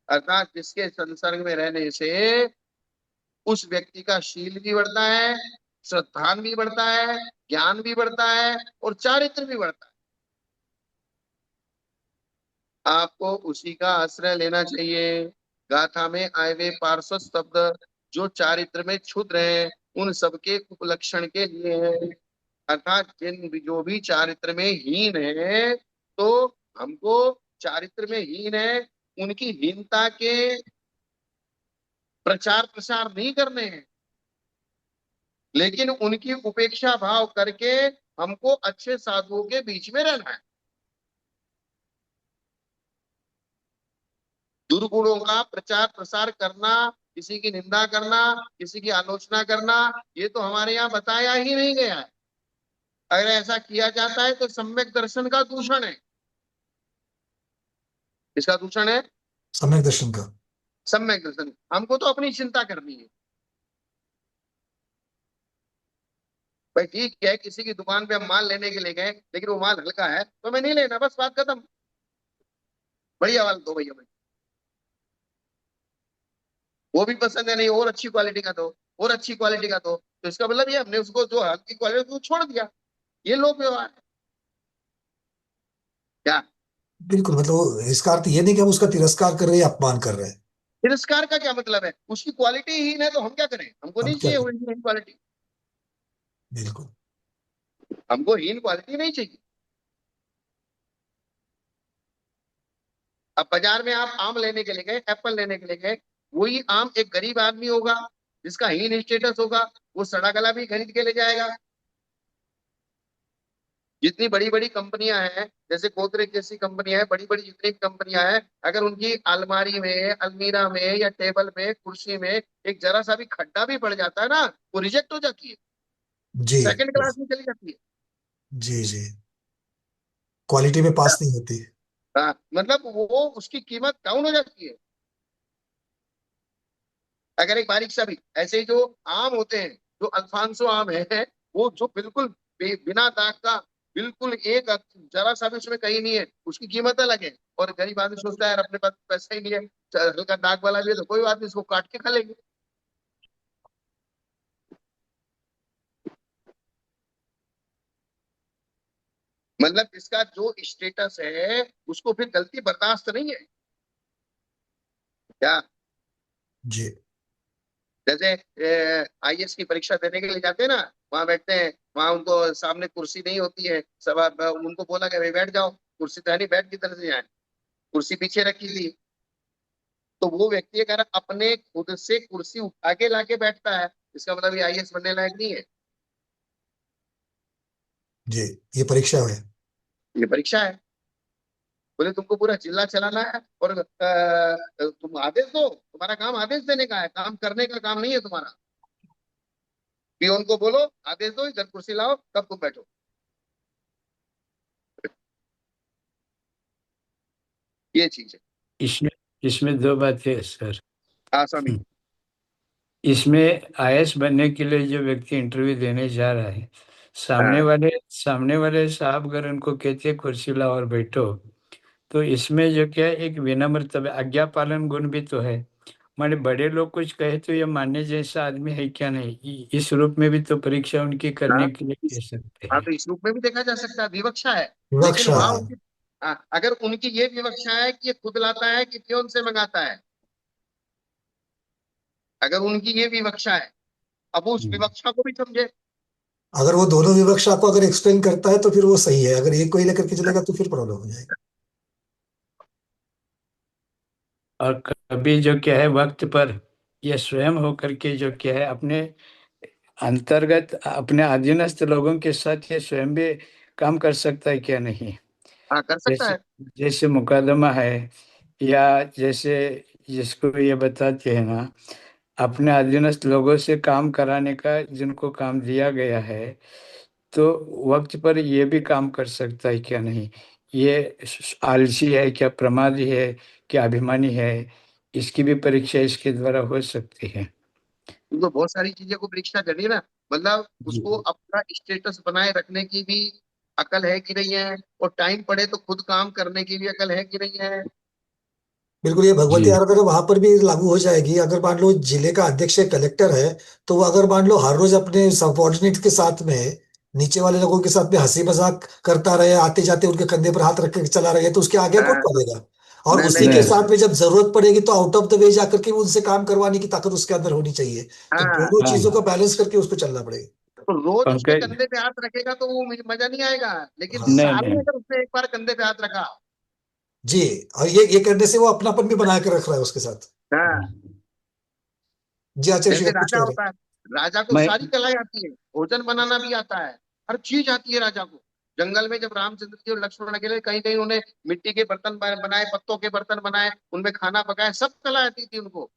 अर्थात जिसके संसर्ग में रहने से उस व्यक्ति का शील भी बढ़ता है, श्रद्धान भी बढ़ता है, ज्ञान भी बढ़ता है और चारित्र भी बढ़ता है। आपको उसी का आश्रय लेना चाहिए। गाथा में आए हुए पार्श्व शब्द जो चारित्र में क्षुद्र हैं, उन सबके उपलक्षण के लिए है। अर्थात जिन जो भी चारित्र में हीन है, तो हमको चारित्र में हीन है उनकी हीनता के प्रचार प्रसार नहीं करने हैं, लेकिन उनकी उपेक्षा भाव करके हमको अच्छे साधुओं के बीच में रहना है। दुर्गुणों का प्रचार प्रसार करना, किसी की निंदा करना, किसी की आलोचना करना, ये तो हमारे यहाँ बताया ही नहीं गया है। अगर ऐसा किया जाता है तो सम्यक दर्शन का दूषण है। इसका दूषण है सम्यक दर्शन का। सम्यक दर्शन। हमको तो अपनी चिंता करनी है। भाई ठीक है, किसी की दुकान पे हम माल लेने के लिए गए लेकिन वो माल हल्का है तो हमें नहीं लेना, बस बात खत्म। बढ़िया माल दो भैया भाई, वो भी पसंद है नहीं, और अच्छी क्वालिटी का दो, और अच्छी क्वालिटी का दो, तो इसका मतलब ये हमने उसको जो हल्की क्वालिटी को छोड़ दिया। ये लोग व्यवहार है क्या? बिल्कुल, मतलब इसका अर्थ ये नहीं कि हम उसका तिरस्कार कर रहे हैं या अपमान कर रहे हैं। तिरस्कार का क्या मतलब है? उसकी क्वालिटी हीन है तो हम क्या करें? हमको हम नहीं क्या चाहिए वो करें? हीन क्वालिटी। बिल्कुल। हमको हीन क्वालिटी नहीं चाहिए। अब बाजार में आप आम लेने के लिए गए, एप्पल लेने के लिए गए, वही आम एक गरीब आदमी होगा जिसका हीन स्टेटस होगा, वो सड़ा गला भी खरीद के ले जाएगा। जितनी बड़ी बड़ी कंपनियां हैं, जैसे गोदरेज जैसी कंपनियां हैं, बड़ी बड़ी जितनी कंपनियां हैं, अगर उनकी अलमारी में, अलमीरा में या टेबल में, कुर्सी में एक जरा सा भी खड्डा भी पड़ जाता है ना, वो रिजेक्ट हो जाती है, जी सेकंड क्लास में चली जाती है। जी जी, क्वालिटी में पास नहीं होती। हाँ, मतलब वो उसकी कीमत डाउन हो जाती है। अगर एक बारीक सा भी ऐसे ही जो आम होते हैं, जो अल्फांसो आम है, वो जो बिल्कुल बिना दाग का, बिल्कुल एक जरा सा भी उसमें कहीं नहीं है, उसकी कीमत अलग है। और गरीब आदमी सोचता है यार अपने पास पैसा ही नहीं है, हल्का दाग वाला भी है तो कोई बात नहीं, इसको काट के खा लेंगे। मतलब इसका जो स्टेटस है उसको फिर गलती बर्दाश्त नहीं है क्या? जी जैसे आईएएस की परीक्षा देने के लिए जाते हैं ना, वहां बैठते हैं, वहां उनको सामने कुर्सी नहीं होती है, सब उनको बोला कि भाई बैठ जाओ, कुर्सी तो है नहीं, बैठ किधर से जाए, कुर्सी पीछे रखी थी। तो वो व्यक्ति अगर अपने खुद से कुर्सी उठा के लाके बैठता है, इसका मतलब ये आईएएस बनने लायक नहीं है। जी, ये परीक्षा है। ये परीक्षा है। बोले तुमको पूरा जिला चलाना है और तुम आदेश दो, तुम्हारा काम आदेश देने का है, काम करने का काम नहीं है तुम्हारा। पियोन को बोलो आदेश दो, इधर कुर्सी लाओ, तब तुम बैठो। ये चीज है। इसमें इसमें दो बातें हैं सर। हाँ स्वामी। इसमें आईएएस बनने के लिए जो व्यक्ति इंटरव्यू देने जा रहा है, हाँ सामने वाले साहब अगर उनको कहते हैं कुर्सी लाओ और बैठो, तो इसमें जो क्या है, एक विनम्रता, आज्ञा पालन गुण भी तो है। माने बड़े लोग कुछ कहे तो ये मानने जैसा आदमी है क्या? नहीं, इस रूप में भी तो परीक्षा उनकी हाँ, करने के लिए कह इस सकते हाँ हैं। तो इस रूप में भी देखा जा सकता है, विवक्षा है। लेकिन विवक्षा वहां है। उनकी, अगर उनकी ये विवक्षा है कि ये खुद लाता है कि पियोन से मंगाता है, अगर उनकी ये विवक्षा है, अब वो उस हम्म। विवक्षा को भी समझे। अगर वो दोनों विवक्षा को अगर एक्सप्लेन करता है तो फिर वो सही है, अगर एक को ही लेकर के चलेगा तो फिर प्रॉब्लम हो जाएगी। और कभी जो क्या है वक्त पर ये स्वयं होकर के जो क्या है अपने अंतर्गत अपने अधीनस्थ लोगों के साथ ये स्वयं भी काम कर सकता है क्या? नहीं। हाँ कर सकता जैसे है। जैसे मुकदमा है, या जैसे जिसको ये बताते हैं ना, अपने अधीनस्थ लोगों से काम कराने का जिनको काम दिया गया है, तो वक्त पर ये भी काम कर सकता है क्या? नहीं। ये आलसी है क्या, प्रमादी है क्या, अभिमानी है? इसकी भी परीक्षा इसके द्वारा हो सकती है। उनको बहुत सारी चीजें को परीक्षा करनी है ना, मतलब जी उसको अपना स्टेटस बनाए रखने की भी अकल है कि नहीं है, और टाइम पड़े तो खुद काम करने की भी अकल है कि नहीं है। बिल्कुल, ये जी। भगवती आराधना वहां पर भी लागू हो जाएगी। अगर मान लो जिले का अध्यक्ष एक कलेक्टर है, तो वो अगर मान लो हर रोज अपने सबऑर्डिनेट के साथ में, नीचे वाले लोगों के साथ में हंसी मजाक करता रहे, आते जाते उनके कंधे पर हाथ रख के चला रहे, तो उसके आगे कौन हाँ, बढ़ेगा? और नहीं नहीं उसी नहीं। के नहीं। साथ में जब जरूरत पड़ेगी तो आउट ऑफ द वे जाकर के उनसे काम करवाने की ताकत उसके अंदर होनी चाहिए। तो हाँ, दोनों चीजों का हाँ बैलेंस करके उसको चलना पड़ेगा। तो रोज उसके पंकज। कंधे पे हाथ रखेगा तो वो मजा नहीं आएगा, लेकिन हाँ नहीं साल में नहीं। अगर उसने एक बार कंधे पे हाथ रखा। जी, और ये करने से वो अपनापन भी बना कर रख रहा है उसके साथ। हाँ, जी आचार्य श्री, जैसे आप कुछ राजा कह रहे होता है, राजा को मैं सारी कलाएं आती है, भोजन बनाना भी आता है, हर चीज आती है राजा को। जंगल में जब रामचंद्र जी और लक्ष्मण अकेले, कहीं कहीं उन्हें मिट्टी के बर्तन बनाए, पत्तों के बर्तन बनाए, उनमें खाना पकाए, सब कला आती थी उनको।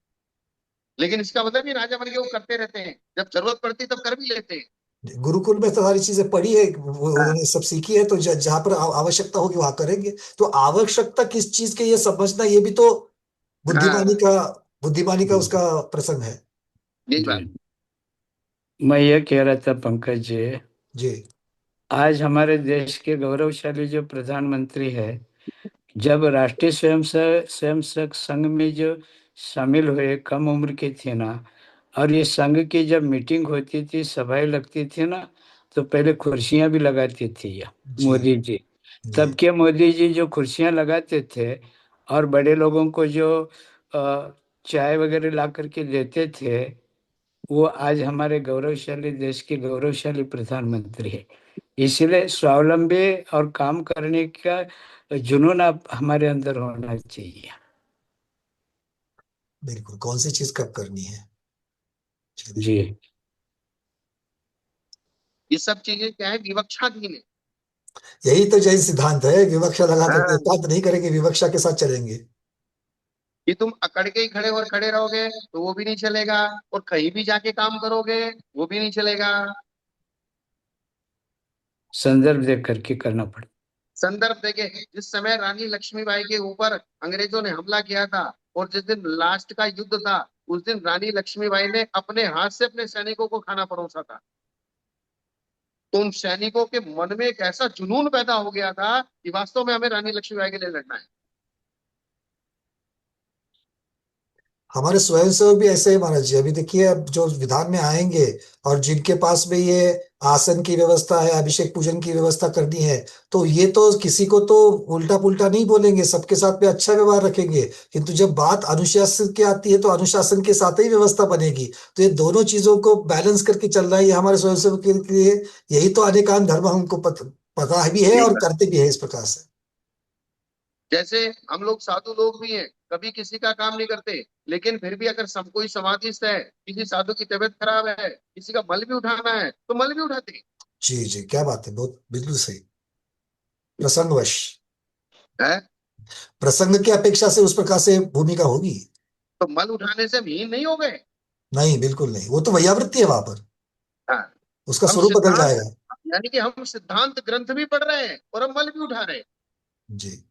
लेकिन इसका मतलब नहीं राजा बन के वो करते रहते हैं, जब जरूरत पड़ती तब कर भी लेते हैं। हैं, गुरुकुल में तो सारी चीजें पढ़ी है, हाँ उन्होंने सब सीखी है, तो जहाँ पर आवश्यकता होगी वहां करेंगे। तो आवश्यकता किस चीज के, ये समझना ये भी तो बुद्धिमानी हाँ, का बुद्धिमानी का उसका प्रसंग है। यही बात। जी, मैं ये कह रहा था पंकज जी, जी आज हमारे देश के गौरवशाली जो प्रधानमंत्री है, जब राष्ट्रीय स्वयंसेवक संघ में जो शामिल हुए, कम उम्र के थे ना, और ये संघ की जब मीटिंग होती थी, सभाएं लगती थी ना, तो पहले कुर्सियां भी लगाती थी ये जी मोदी जी। जी तब के मोदी जी जो कुर्सियां लगाते थे और बड़े लोगों को जो चाय वगैरह ला करके देते थे, वो आज हमारे गौरवशाली देश के गौरवशाली प्रधानमंत्री है। इसलिए स्वावलंबी और काम करने का जुनून आप हमारे अंदर होना चाहिए। बिल्कुल, कौन सी चीज कब करनी है। चलिए। जी। ये सब चीजें क्या है, विवक्षाधीन है। यही तो जैन सिद्धांत है, विवक्षा लगा करके हाँ, एकांत नहीं करेंगे, विवक्षा के साथ चलेंगे। कि तुम अकड़ के ही खड़े और खड़े रहोगे तो वो भी नहीं चलेगा, और कहीं भी जाके काम करोगे वो भी नहीं चलेगा। संदर्भ देख करके करना पड़ता। संदर्भ देखे, जिस समय रानी लक्ष्मीबाई के ऊपर अंग्रेजों ने हमला किया था, और जिस दिन लास्ट का युद्ध था, उस दिन रानी लक्ष्मीबाई ने अपने हाथ से अपने सैनिकों को खाना परोसा था। तो उन सैनिकों के मन में एक ऐसा जुनून पैदा हो गया था कि वास्तव में हमें रानी लक्ष्मीबाई के लिए लड़ना है। हमारे स्वयंसेवक भी ऐसे ही महाराज जी। अभी देखिए, अब जो विधान में आएंगे और जिनके पास में ये आसन की व्यवस्था है, अभिषेक पूजन की व्यवस्था करनी है, तो ये तो किसी को तो उल्टा पुल्टा नहीं बोलेंगे, सबके साथ में अच्छा व्यवहार रखेंगे। किंतु जब बात अनुशासन की आती है तो अनुशासन के साथ ही व्यवस्था बनेगी। तो ये दोनों चीजों को बैलेंस करके चलना है, ये हमारे स्वयंसेवक के लिए। यही तो अनेकांत धर्म हमको पता भी है यही और बात। करते भी है इस प्रकार से। जैसे हम लोग साधु लोग भी हैं, कभी किसी का काम नहीं करते, लेकिन फिर भी अगर सब कोई समाधिस्थ है, किसी साधु की तबीयत खराब है, किसी का मल भी उठाना है तो मल भी उठाते हैं। जी जी, क्या बात है, बहुत बिल्कुल सही। प्रसंगवश, हैं? प्रसंग की अपेक्षा से उस प्रकार से भूमिका होगी। तो मल उठाने से विहीन नहीं हो गए। नहीं, बिल्कुल नहीं, वो तो वैयावृत्ति है वहां पर। हाँ, उसका हम स्वरूप बदल सिद्धांत, जाएगा। यानी कि हम सिद्धांत ग्रंथ भी पढ़ रहे हैं और हम मल भी उठा रहे हैं। जी।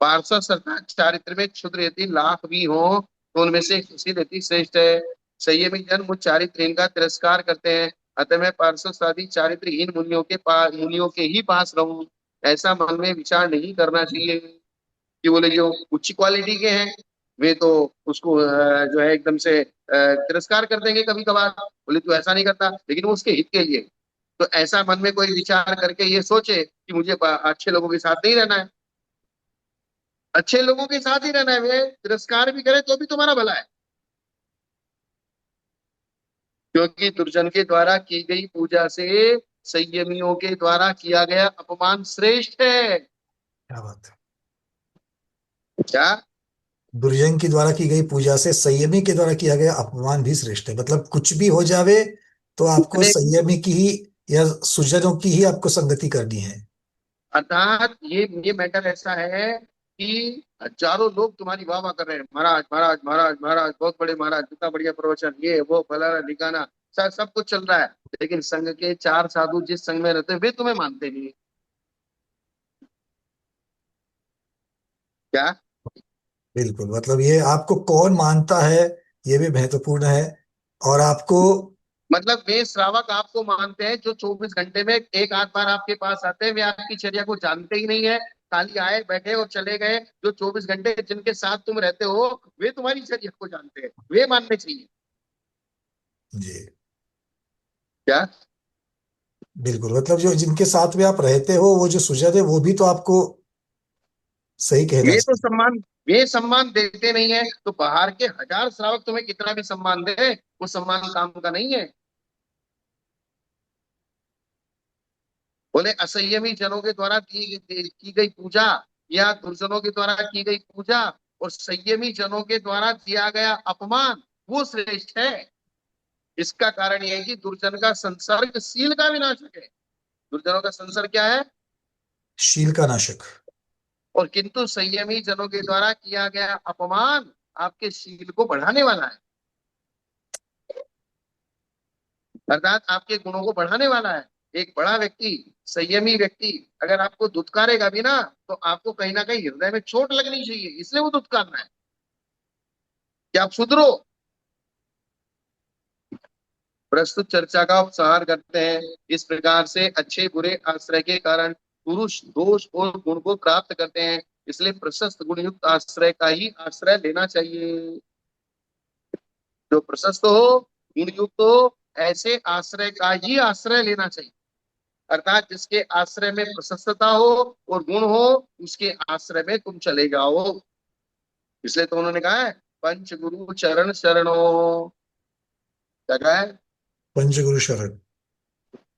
पार्षद सरकार चारित्र में क्षुद्र यदि लाख भी हो तो उनमें से एक सुशील यति श्रेष्ठ है। संयमी जन मुझ चारित्र का तिरस्कार करते हैं, अतः मैं पार्षद साधी चारित्रहीन मुनियों के पास, मुनियों के ही पास रहूं। ऐसा मन में विचार नहीं करना चाहिए कि बोले जो उच्च क्वालिटी के हैं वे तो उसको जो है एकदम से तिरस्कार कर देंगे कभी कभार। बोले तू ऐसा नहीं करता, लेकिन वो उसके हित के लिए। तो ऐसा मन में कोई विचार करके ये सोचे कि मुझे अच्छे लोगों के साथ नहीं रहना है, अच्छे लोगों के साथ ही रहना है, वे तिरस्कार भी करे तो भी तुम्हारा भला है। क्योंकि दुर्जन के द्वारा की गई पूजा से संयमियों के द्वारा किया गया अपमान श्रेष्ठ है। क्या बात है। क्या? दुर्जन के द्वारा की गई पूजा से संयमी के द्वारा किया गया अपमान भी श्रेष्ठ है। मतलब कुछ भी हो जावे तो आपको इतने, संयमी की ही या सुजनों की ही आपको संगति करनी है। अर्थात ये मैटर ऐसा है कि हजारों लोग तुम्हारी वाह वाह कर रहे हैं, महाराज महाराज महाराज महाराज, बहुत बड़े महाराज, कितना बढ़िया प्रवचन, ये वो फलाना ठिकाना, सब कुछ चल रहा है। लेकिन संघ के चार साधु जिस संघ में रहते हैं वे तुम्हें मानते नहीं। क्या? बिल्कुल, मतलब ये आपको कौन मानता है, ये भी महत्वपूर्ण है। और आपको, मतलब वे श्रावक आपको मानते हैं जो 24 घंटे में एक आध बार आपके पास आते हैं, वे आपकी चर्या को जानते ही नहीं है, खाली आए बैठे और चले गए। जो 24 घंटे जिनके साथ तुम रहते हो वे तुम्हारी चर्या को जानते हैं, वे मानने चाहिए। जी क्या? बिल्कुल, मतलब जो जिनके साथ में आप रहते हो, वो जो सुजन है, वो भी तो आपको सही कहना वे तो चाहिए। सम्मान, वे सम्मान देते नहीं है, तो बाहर के हजार श्रावक तुम्हें कितना भी सम्मान दे, वो सम्मान काम का नहीं है। बोले असंयमी जनों के द्वारा की गई पूजा या दुर्जनों के द्वारा की गई पूजा और संयमी जनों के द्वारा दिया गया अपमान वो श्रेष्ठ है। इसका कारण यह है कि दुर्जन का संसर्ग शील का विनाशक है। दुर्जनों का संसर्ग क्या है? शील का नाशक। और किंतु संयमी जनों के द्वारा किया गया अपमान आपके शील को बढ़ाने वाला है, अर्थात आपके गुणों को बढ़ाने वाला है। एक बड़ा व्यक्ति, संयमी व्यक्ति अगर आपको धुतकारेगा भी ना, तो आपको कहीं ना कहीं हृदय में चोट लगनी चाहिए, इसलिए वो धुतकारना है कि आप सुधरो। प्रस्तुत चर्चा का उपसंहार करते हैं। इस प्रकार से अच्छे बुरे आश्रय के कारण पुरुष दोष और गुण को प्राप्त करते हैं, इसलिए प्रशस्त गुणयुक्त आश्रय का ही आश्रय लेना चाहिए। जो प्रशस्त हो, गुणयुक्त हो, ऐसे आश्रय का ही आश्रय लेना चाहिए। अर्थात जिसके आश्रय में प्रशस्तता हो और गुण हो, उसके आश्रय में तुम चले जाओ। इसलिए तो उन्होंने कहा है पंच गुरु चरण शरणो। क्या कहा है? पंचगुरु शरण।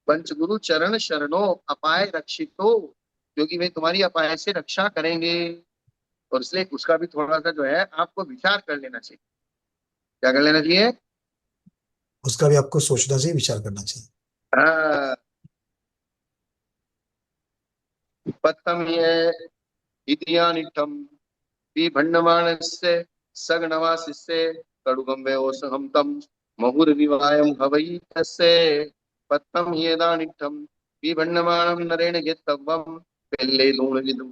पंच गुरु चरण शरणो अपाय रक्षितो, क्योंकि वे तुम्हारी अपाय से रक्षा करेंगे। और इसलिए उसका भी थोड़ा सा जो है आपको विचार कर लेना चाहिए। क्या कर लेना चाहिए? उसका भी आपको सोचना चाहिए, विचार करना चाहिए। हाँ। पत्तम ये इतियानिठम विभण्डमाणस्य सगणवासिस्य कड़ुगम वेओसहम तम मुहुर्विवायम हवै तस्य पत्तम ह्येदानिठम विभण्डमाणं नरेण घेत्तव्यम पेल्ले लूणविदं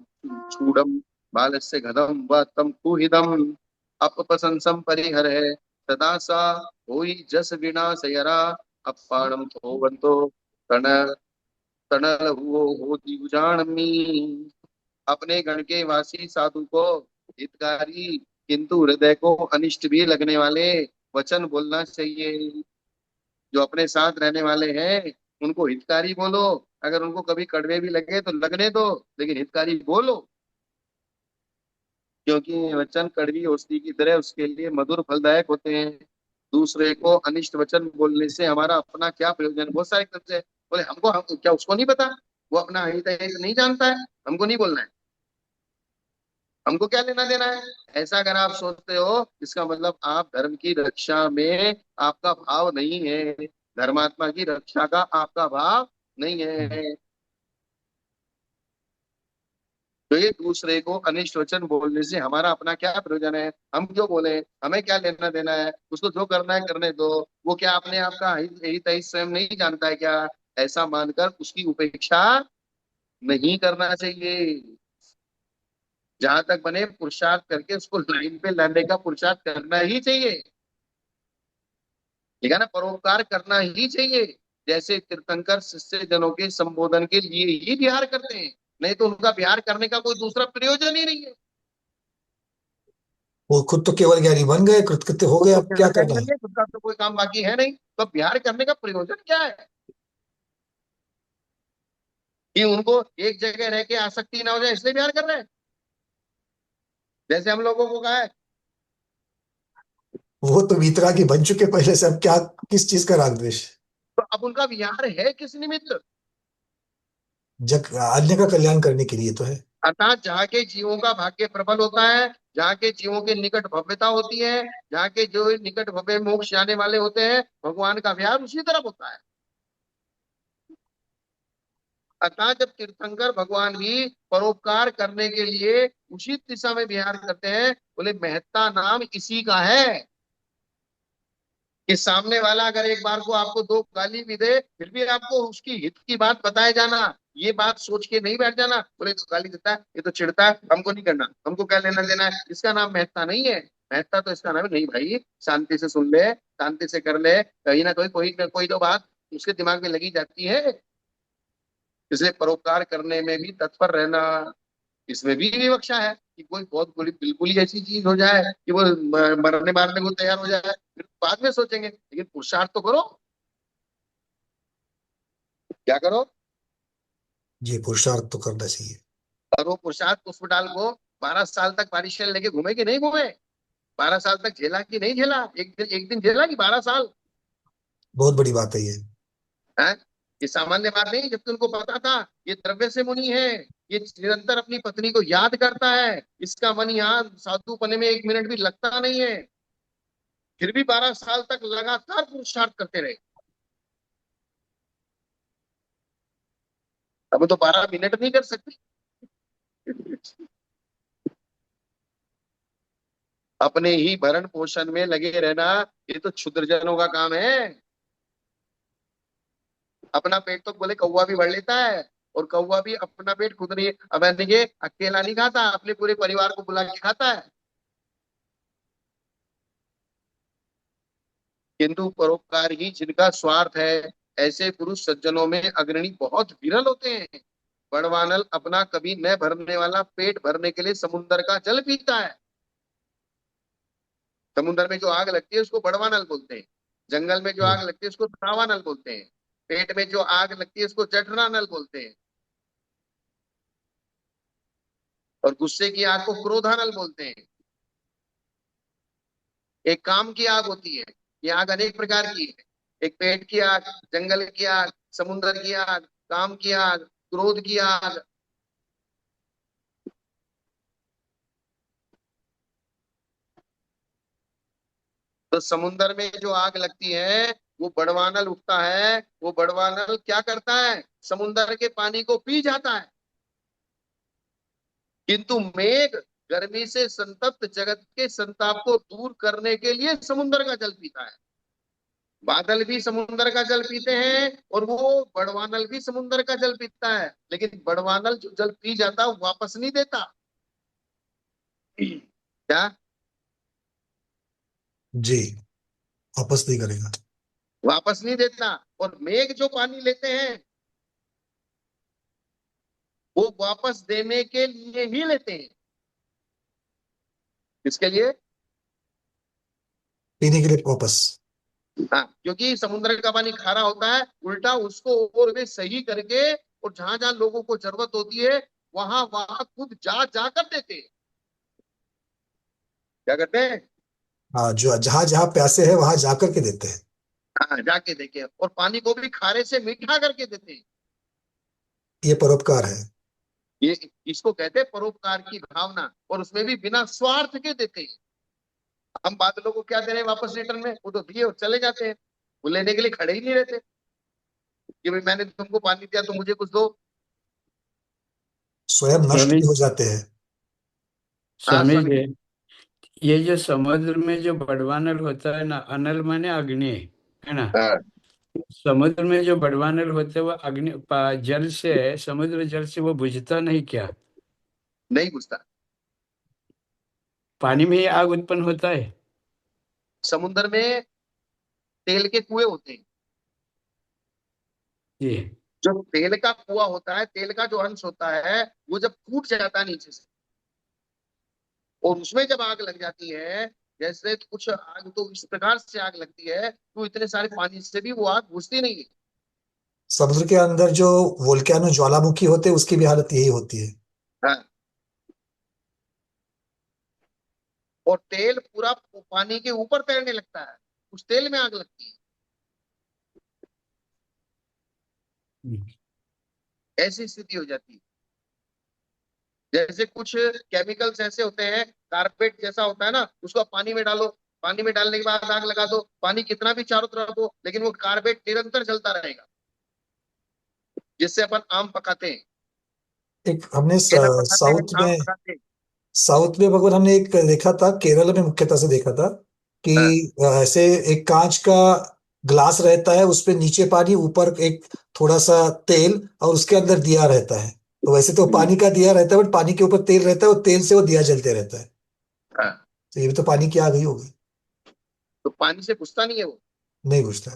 चूडं बालस्य घदं व तं कुहिदं अपप्रशंसं परिहरे तदा सा होई जस विनाशयरा अपाणम थोवंतो तण तणल हुओ होती उजाणमी। अपने गण के वासी साधु को हितकारी किंतु हृदय को अनिष्ट भी लगने वाले वचन बोलना चाहिए। जो अपने साथ रहने वाले हैं उनको हितकारी बोलो। अगर उनको कभी कड़वे भी लगे तो लगने दो, लेकिन हितकारी बोलो। क्योंकि वचन कड़वी औषधि की तरह उसके लिए मधुर फलदायक होते हैं। दूसरे को अनिष्ट वचन बोलने से हमारा अपना क्या प्रयोजन? बहुत सारे करते हैं बोले हमको, हम क्या उसको नहीं पता? वो अपना हित हित नहीं जानता है, हमको नहीं बोलना है, हमको क्या लेना देना है? ऐसा अगर आप सोचते हो, इसका मतलब आप धर्म की रक्षा में आपका भाव नहीं है, धर्मात्मा की रक्षा का आपका भाव नहीं है। तो ये दूसरे को अनिष्ट वचन बोलने से हमारा अपना क्या प्रयोजन है? हम क्यों बोले? हमें क्या लेना देना है? उसको जो करना है करने दो। वो क्या अपने आप का हित हित स्वयं नहीं जानता है क्या? ऐसा मानकर उसकी उपेक्षा नहीं करना चाहिए। जहां तक बने पुरुषार्थ करके उसको लाइन पे लाने का पुरुषार्थ करना ही चाहिए। ठीक है ना? परोपकार करना ही चाहिए। जैसे तीर्थंकर शिष्य जनों के संबोधन के लिए ही विहार करते हैं, नहीं तो उनका विहार करने का कोई दूसरा प्रयोजन ही नहीं है। वो खुद तो केवल ज्ञानी बन गए, कृतकृत्य हो गए, उसको अब क्या ज्ञान करना है? करने उसका तो कोई काम बाकी है नहीं, तो विहार करने का प्रयोजन क्या है? कि उनको एक जगह रह के आसक्ति ना हो जाए इसलिए विहार कर रहे हैं। जैसे हम लोगों को कहा है, वो तो वीतरागी बन चुके पहले से, अब क्या, किस चीज का राग द्वेष? तो अब उनका विहार है किस निमित्त? जग अन्य का कल्याण करने के लिए तो है। अर्थात जहाँ के जीवों का भाग्य प्रबल होता है, जहाँ के जीवों के निकट भव्यता होती है, जहाँ के जो निकट भव्य मोक्ष जाने वाले होते हैं, भगवान का विहार उसी तरफ होता है। अर्थात जब तीर्थंकर भगवान भी परोपकार करने के लिए उसी दिशा में विहार करते हैं, बोले महत्ता नाम इसी का है कि सामने वाला अगर एक बार को आपको दो गाली भी दे, फिर भी आपको उसकी हित की बात बताए जाना। ये बात सोच के नहीं बैठ जाना, बोले तो गाली देता है, ये तो चिढ़ता है, हमको नहीं करना, हमको क्या लेना देना है। इसका नाम महत्ता नहीं है। महत्ता तो इसका नाम है, नहीं भाई शांति से सुन ले, शांति से कर ले, कहीं ना कोई तो बात उसके दिमाग में लगी जाती है। इसलिए परोपकार करने में भी तत्पर रहना, इसमें भी विवक्षा है कि कोई बहुत बड़ी बिल्कुल ही ऐसी चीज हो जाए कि वो मरने मारने को तैयार हो जाए, फिर बाद में सोचेंगे, लेकिन पुरुषार्थ तो करो। क्या करो? ये पुरुषार्थ तो करना चाहिए। और वो पुरुषार्थ पुष्पडाल को 12 साल तक बारिश लेके घूमे कि नहीं घूमे? 12 साल तक झेला कि नहीं झेला? एक दिन झेला कि 12 साल? बहुत बड़ी बात है ये। है? ये सामान्य बात नहीं। जबकि उनको पता था ये द्रव्य से मुनि है, ये निरंतर अपनी पत्नी को याद करता है, इसका मन यहाँ साधु पने में 1 मिनट भी लगता नहीं है, फिर भी 12 साल तक लगातार पुरुषार्थ करते रहे। अब तो 12 मिनट नहीं कर सकते। अपने ही भरण पोषण में लगे रहना, ये तो क्षुद्रजनों का काम है। अपना पेट तो बोले कौवा भी भर लेता है, और कौवा भी अपना पेट खुद नहीं, अब देखिए अकेला नहीं खाता, अपने पूरे परिवार को बुला के खाता है। किंतु परोपकार ही जिनका स्वार्थ है, ऐसे पुरुष सज्जनों में अग्रणी बहुत विरल होते हैं। बड़वानल अपना कभी न भरने वाला पेट भरने के लिए समुन्द्र का जल पीता है। समुद्र में जो आग लगती है उसको बड़वानल बोलते हैं। जंगल में जो आग लगती है उसको दावानल बोलते हैं। पेट में जो आग लगती है उसको जठरानल बोलते हैं। और गुस्से की आग को क्रोधानल बोलते हैं। एक काम की आग होती है। ये आग अनेक प्रकार की है। एक पेट की आग, जंगल की आग, समुद्र की आग, काम की आग, क्रोध की आग। तो समुद्र में जो आग लगती है वो बड़वानल उठता है। वो बड़वानल क्या करता है? समुद्र के पानी को पी जाता है। किंतु मेघ गर्मी से संतप्त जगत के संताप को दूर करने के लिए समुद्र का जल पीता है। बादल भी समुद्र का जल पीते हैं और वो बड़वानल भी समुद्र का जल पीता है। लेकिन बड़वानल जो जल पी जाता है वो वापस नहीं देता। क्या? जी, वापस नहीं करेगा। वापस नहीं देता। और मेघ जो पानी लेते हैं वो वापस देने के लिए ही लेते हैं। किसके लिए? पीने के लिए वापस। हाँ, क्योंकि समुद्र का पानी खारा होता है। उल्टा उसको और वे सही करके और जहां जहां लोगों को जरूरत होती है वहां वहां खुद जा जाकर देते हैं। क्या करते हैं? हाँ, जो जहां जहां प्यासे है वहां जाकर के देते हैं। हाँ, जाके देखे। और पानी को भी खारे से मीठा करके देते हैं। ये परोपकार है। ये इसको कहते हैं परोपकार की भावना। और उसमें भी बिना स्वार्थ के देते हैं। हम बादलों को क्या दे रहे हैं वापस रिटर्न में? वो तो दिए और चले जाते हैं। वो लेने के लिए खड़े ही नहीं रहते कि भाई मैंने तुमको पानी दिया तो मुझे कुछ दो। स्वयं नष्ट स्वामी भी हो जाते हैं। हाँ, स्वामी स्वामी जी, जी। ये जो समुद्र में जो बड़वानल होता है ना, अनल माने अग्नि, है ना। हाँ, समुद्र में जो बड़वानल होते हैं वो जल से, समुद्र जल से वो बुझता नहीं क्या? नहीं बुझता। पानी में ही आग उत्पन्न होता है। समुद्र में तेल के कुएं होते हैं। जी। जो तेल का कुआं होता है, तेल का जो अंश होता है वो जब फूट जाता है नीचे से और उसमें जब आग लग जाती है, जैसे कुछ आग तो इस प्रकार से आग लगती है तो इतने सारे पानी से भी वो आग बुझती नहीं है। समुद्र के अंदर जो वोल्केनो ज्वालामुखी होते हैं उसकी भी हालत यही होती है। हाँ, और तेल पूरा पानी के ऊपर तैरने लगता है। उस तेल में आग लगती हम्म। है। ऐसी स्थिति हो जाती है। जैसे कुछ केमिकल्स ऐसे होते हैं, कारपेट जैसा होता है ना, उसको आप पानी में डालो। पानी में डालने के बाद आग लगा दो, पानी कितना भी चारों तरफ हो लेकिन वो कारपेट निरंतर जलता रहेगा। जिससे अपन आम पकाते हैं। एक हमने केला पकाते हैं, साउथ आम में पकाते हैं। साउथ में भगवान हमने एक देखा था, केरल में मुख्यतः से देखा था कि हाँ, ऐसे एक कांच का ग्लास रहता है, उस पे नीचे पानी, ऊपर एक थोड़ा सा तेल, और उसके अंदर दिया रहता है। तो वैसे तो पानी का दिया रहता है बट पानी के ऊपर तेल रहता है और तेल से वो दिया जलते रहता है। हाँ। तो ये भी तो पानी की आग ही होगी। तो पानी से बुझता नहीं है वो। नहीं बुझता।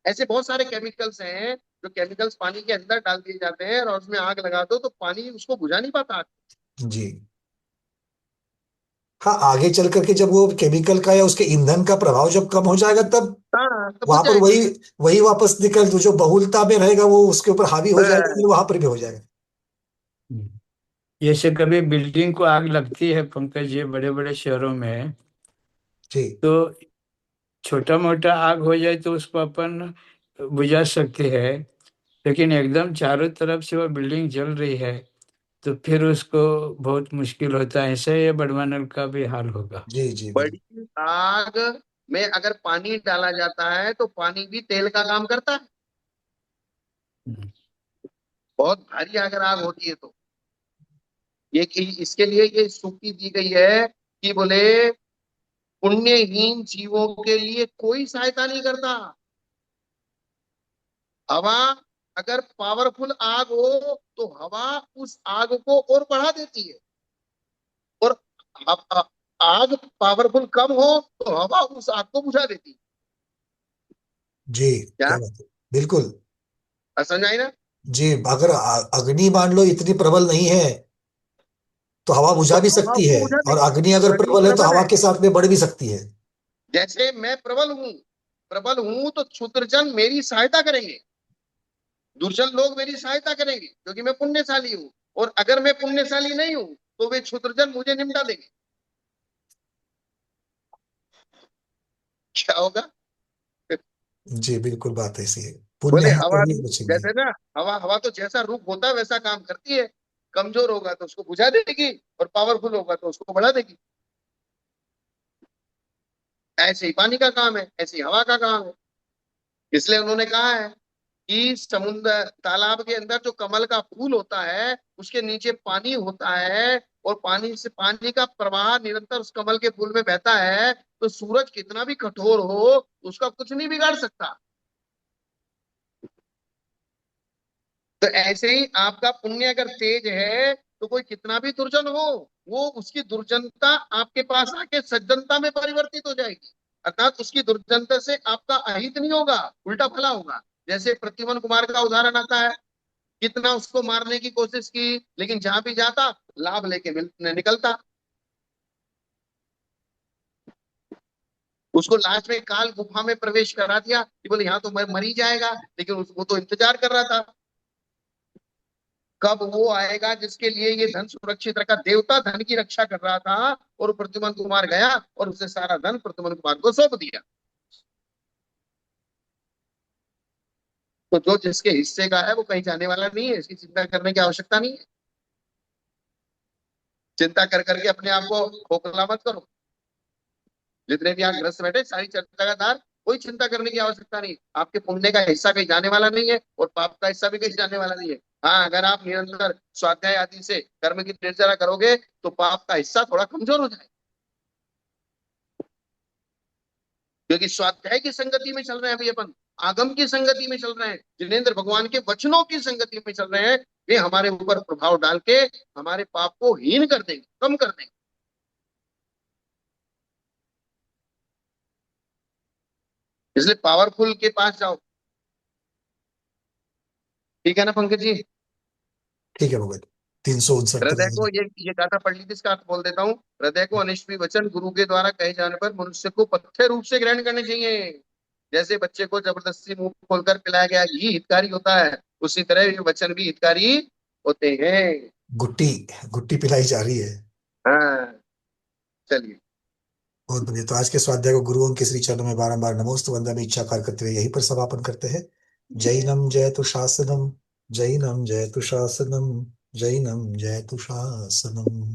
ऐसे बहुत सारे केमिकल्स हैं जो केमिकल्स पानी के अंदर डाल दिए जाते हैं और उसमें आग लगा दो तो पानी उसको बुझा नहीं पाता। जी। हाँ, आगे चल करके जब वो केमिकल का या उसके ईंधन का प्रभाव जब कम हो जाएगा तब हाँ, तो बुझ वहां पर जाएगा। वही वही वापस निकल, जो बहुलता में रहेगा वो उसके ऊपर हावी हो जाएगा, फिर वहां पर भी हो जाएगा। जैसे कभी बिल्डिंग को आग लगती है पंकज जी, बड़े बड़े शहरों में, जी तो छोटा मोटा आग हो जाए तो उसको अपन बुझा सकते हैं। लेकिन एकदम चारों तरफ से वो बिल्डिंग जल रही है तो फिर उसको बहुत मुश्किल होता है। ऐसे ये बड़वानल का भी हाल होगा। जी जी बिल्कुल। बड़ी आग में अगर पानी डाला जाता है तो पानी भी तेल का काम करता है। हम्म। बहुत भारी अगर आग होती है तो ये कि इसके लिए ये सूक्ति दी गई है कि बोले पुण्यहीन जीवों के लिए कोई सहायता नहीं करता। हवा अगर पावरफुल आग हो तो हवा उस आग को और बढ़ा देती है। और आग पावरफुल कम हो तो हवा उस आग को बुझा देती है। जी, क्या? क्या बात है। बिल्कुल। समझ आई ना? जी, अगर अग्नि मान लो इतनी प्रबल नहीं है तो हवा तो बुझा भी हवा सकती है, उसको बुझा और देगी। अग्नि और अगर अग्नि प्रबल है तो प्रबल हवा है। के साथ में बढ़ भी सकती है। जैसे मैं प्रबल हूं प्रबल हूं तो क्षुद्रजन मेरी सहायता करेंगे, दुर्जन लोग मेरी सहायता करेंगे क्योंकि मैं पुण्यशाली हूं। और अगर मैं पुण्यशाली नहीं हूं तो वे क्षुद्रजन मुझे निपटा देंगे। क्या होगा? जी बिल्कुल बात ऐसी है, बोले पुण्य है हवा तो ही भी बचेंगे। जैसे ना, हवा हवा तो जैसा रूप होता है वैसा काम करती है। कमजोर होगा तो उसको बुझा देगी, और पावरफुल होगा तो उसको बढ़ा देगी। ऐसे ही पानी का काम है, ऐसे ही हवा का काम है। इसलिए उन्होंने कहा है कि समुद्र तालाब के अंदर जो कमल का फूल होता है उसके नीचे पानी होता है, और पानी से पानी का प्रवाह निरंतर उस कमल के फूल में बहता है, तो सूरज कितना भी कठोर हो उसका कुछ नहीं बिगाड़ सकता। तो ऐसे ही आपका पुण्य अगर तेज है तो कोई कितना भी दुर्जन हो, वो उसकी दुर्जनता आपके पास आके सज्जनता में परिवर्तित हो जाएगी। अर्थात उसकी दुर्जनता से आपका अहित नहीं होगा, उल्टा भला होगा। जैसे प्रद्युम्न कुमार का उदाहरण आता है, कितना उसको मारने की कोशिश की, लेकिन जहां भी जाता लाभ लेके निकलता। उसको लास्ट में काल गुफा में प्रवेश करा दिया कि बोले यहाँ तो मर ही जाएगा, लेकिन वो तो इंतजार कर रहा था कब वो आएगा जिसके लिए ये धन सुरक्षित रखा। देवता धन की रक्षा कर रहा था, और प्रद्युम्न कुमार गया और उसे सारा धन प्रद्युम्न कुमार को सौंप दिया। तो जो जिसके हिस्से का है वो कहीं जाने वाला नहीं है, इसकी चिंता करने की आवश्यकता नहीं है। चिंता कर करके अपने आप को खोखला मत करो। जितने भी यहाँ ग्रस्त बैठे सारी चर्चा का धार, कोई चिंता करने की आवश्यकता नहीं। आपके पुण्य का हिस्सा कहीं जाने वाला नहीं है, और पाप का हिस्सा भी कहीं जाने वाला नहीं है। हाँ, अगर आप निरंतर स्वाध्याय आदि से कर्म की दिनचर्या करोगे तो पाप का हिस्सा थोड़ा कमजोर हो जाएगा, क्योंकि स्वाध्याय की संगति में चल रहे हैं अभी अपन, आगम की संगति में चल रहे हैं, जिनेन्द्र भगवान के वचनों की संगति में चल रहे हैं। वे हमारे ऊपर प्रभाव डाल के हमारे पाप को हीन कर देंगे, कम कर देंगे। इसलिए पावरफुल के पास जाओ। ठीक है ना पंकज जी? ठीक है भगत। 359 पर हृदय को ये गाथा पढ़ ली थी, इसका अर्थ बोल देता हूँ। हृदय को अनिष्ट वचन गुरु के द्वारा कहे जाने पर मनुष्य को पथ्य रूप से ग्रहण करने चाहिए। जैसे बच्चे को जबरदस्ती मुंह खोलकर पिलाया गया घी हितकारी होता है, उसी तरह ये वचन भी हितकारी होते हैं। गुट्टी गुट्टी पिलाई जा रही है। हाँ, चलिए। बहुत बढ़िया। तो आज के स्वाध्याय को गुरुओं के श्री चरणों में बारंबार नमोस्तु वंदना में इच्छा कार्य करते हुए यहीं पर समापन करते हैं। जैनम जयतु शासनम, जैनम जयतु शासनम, जैनम जयतु शासनम।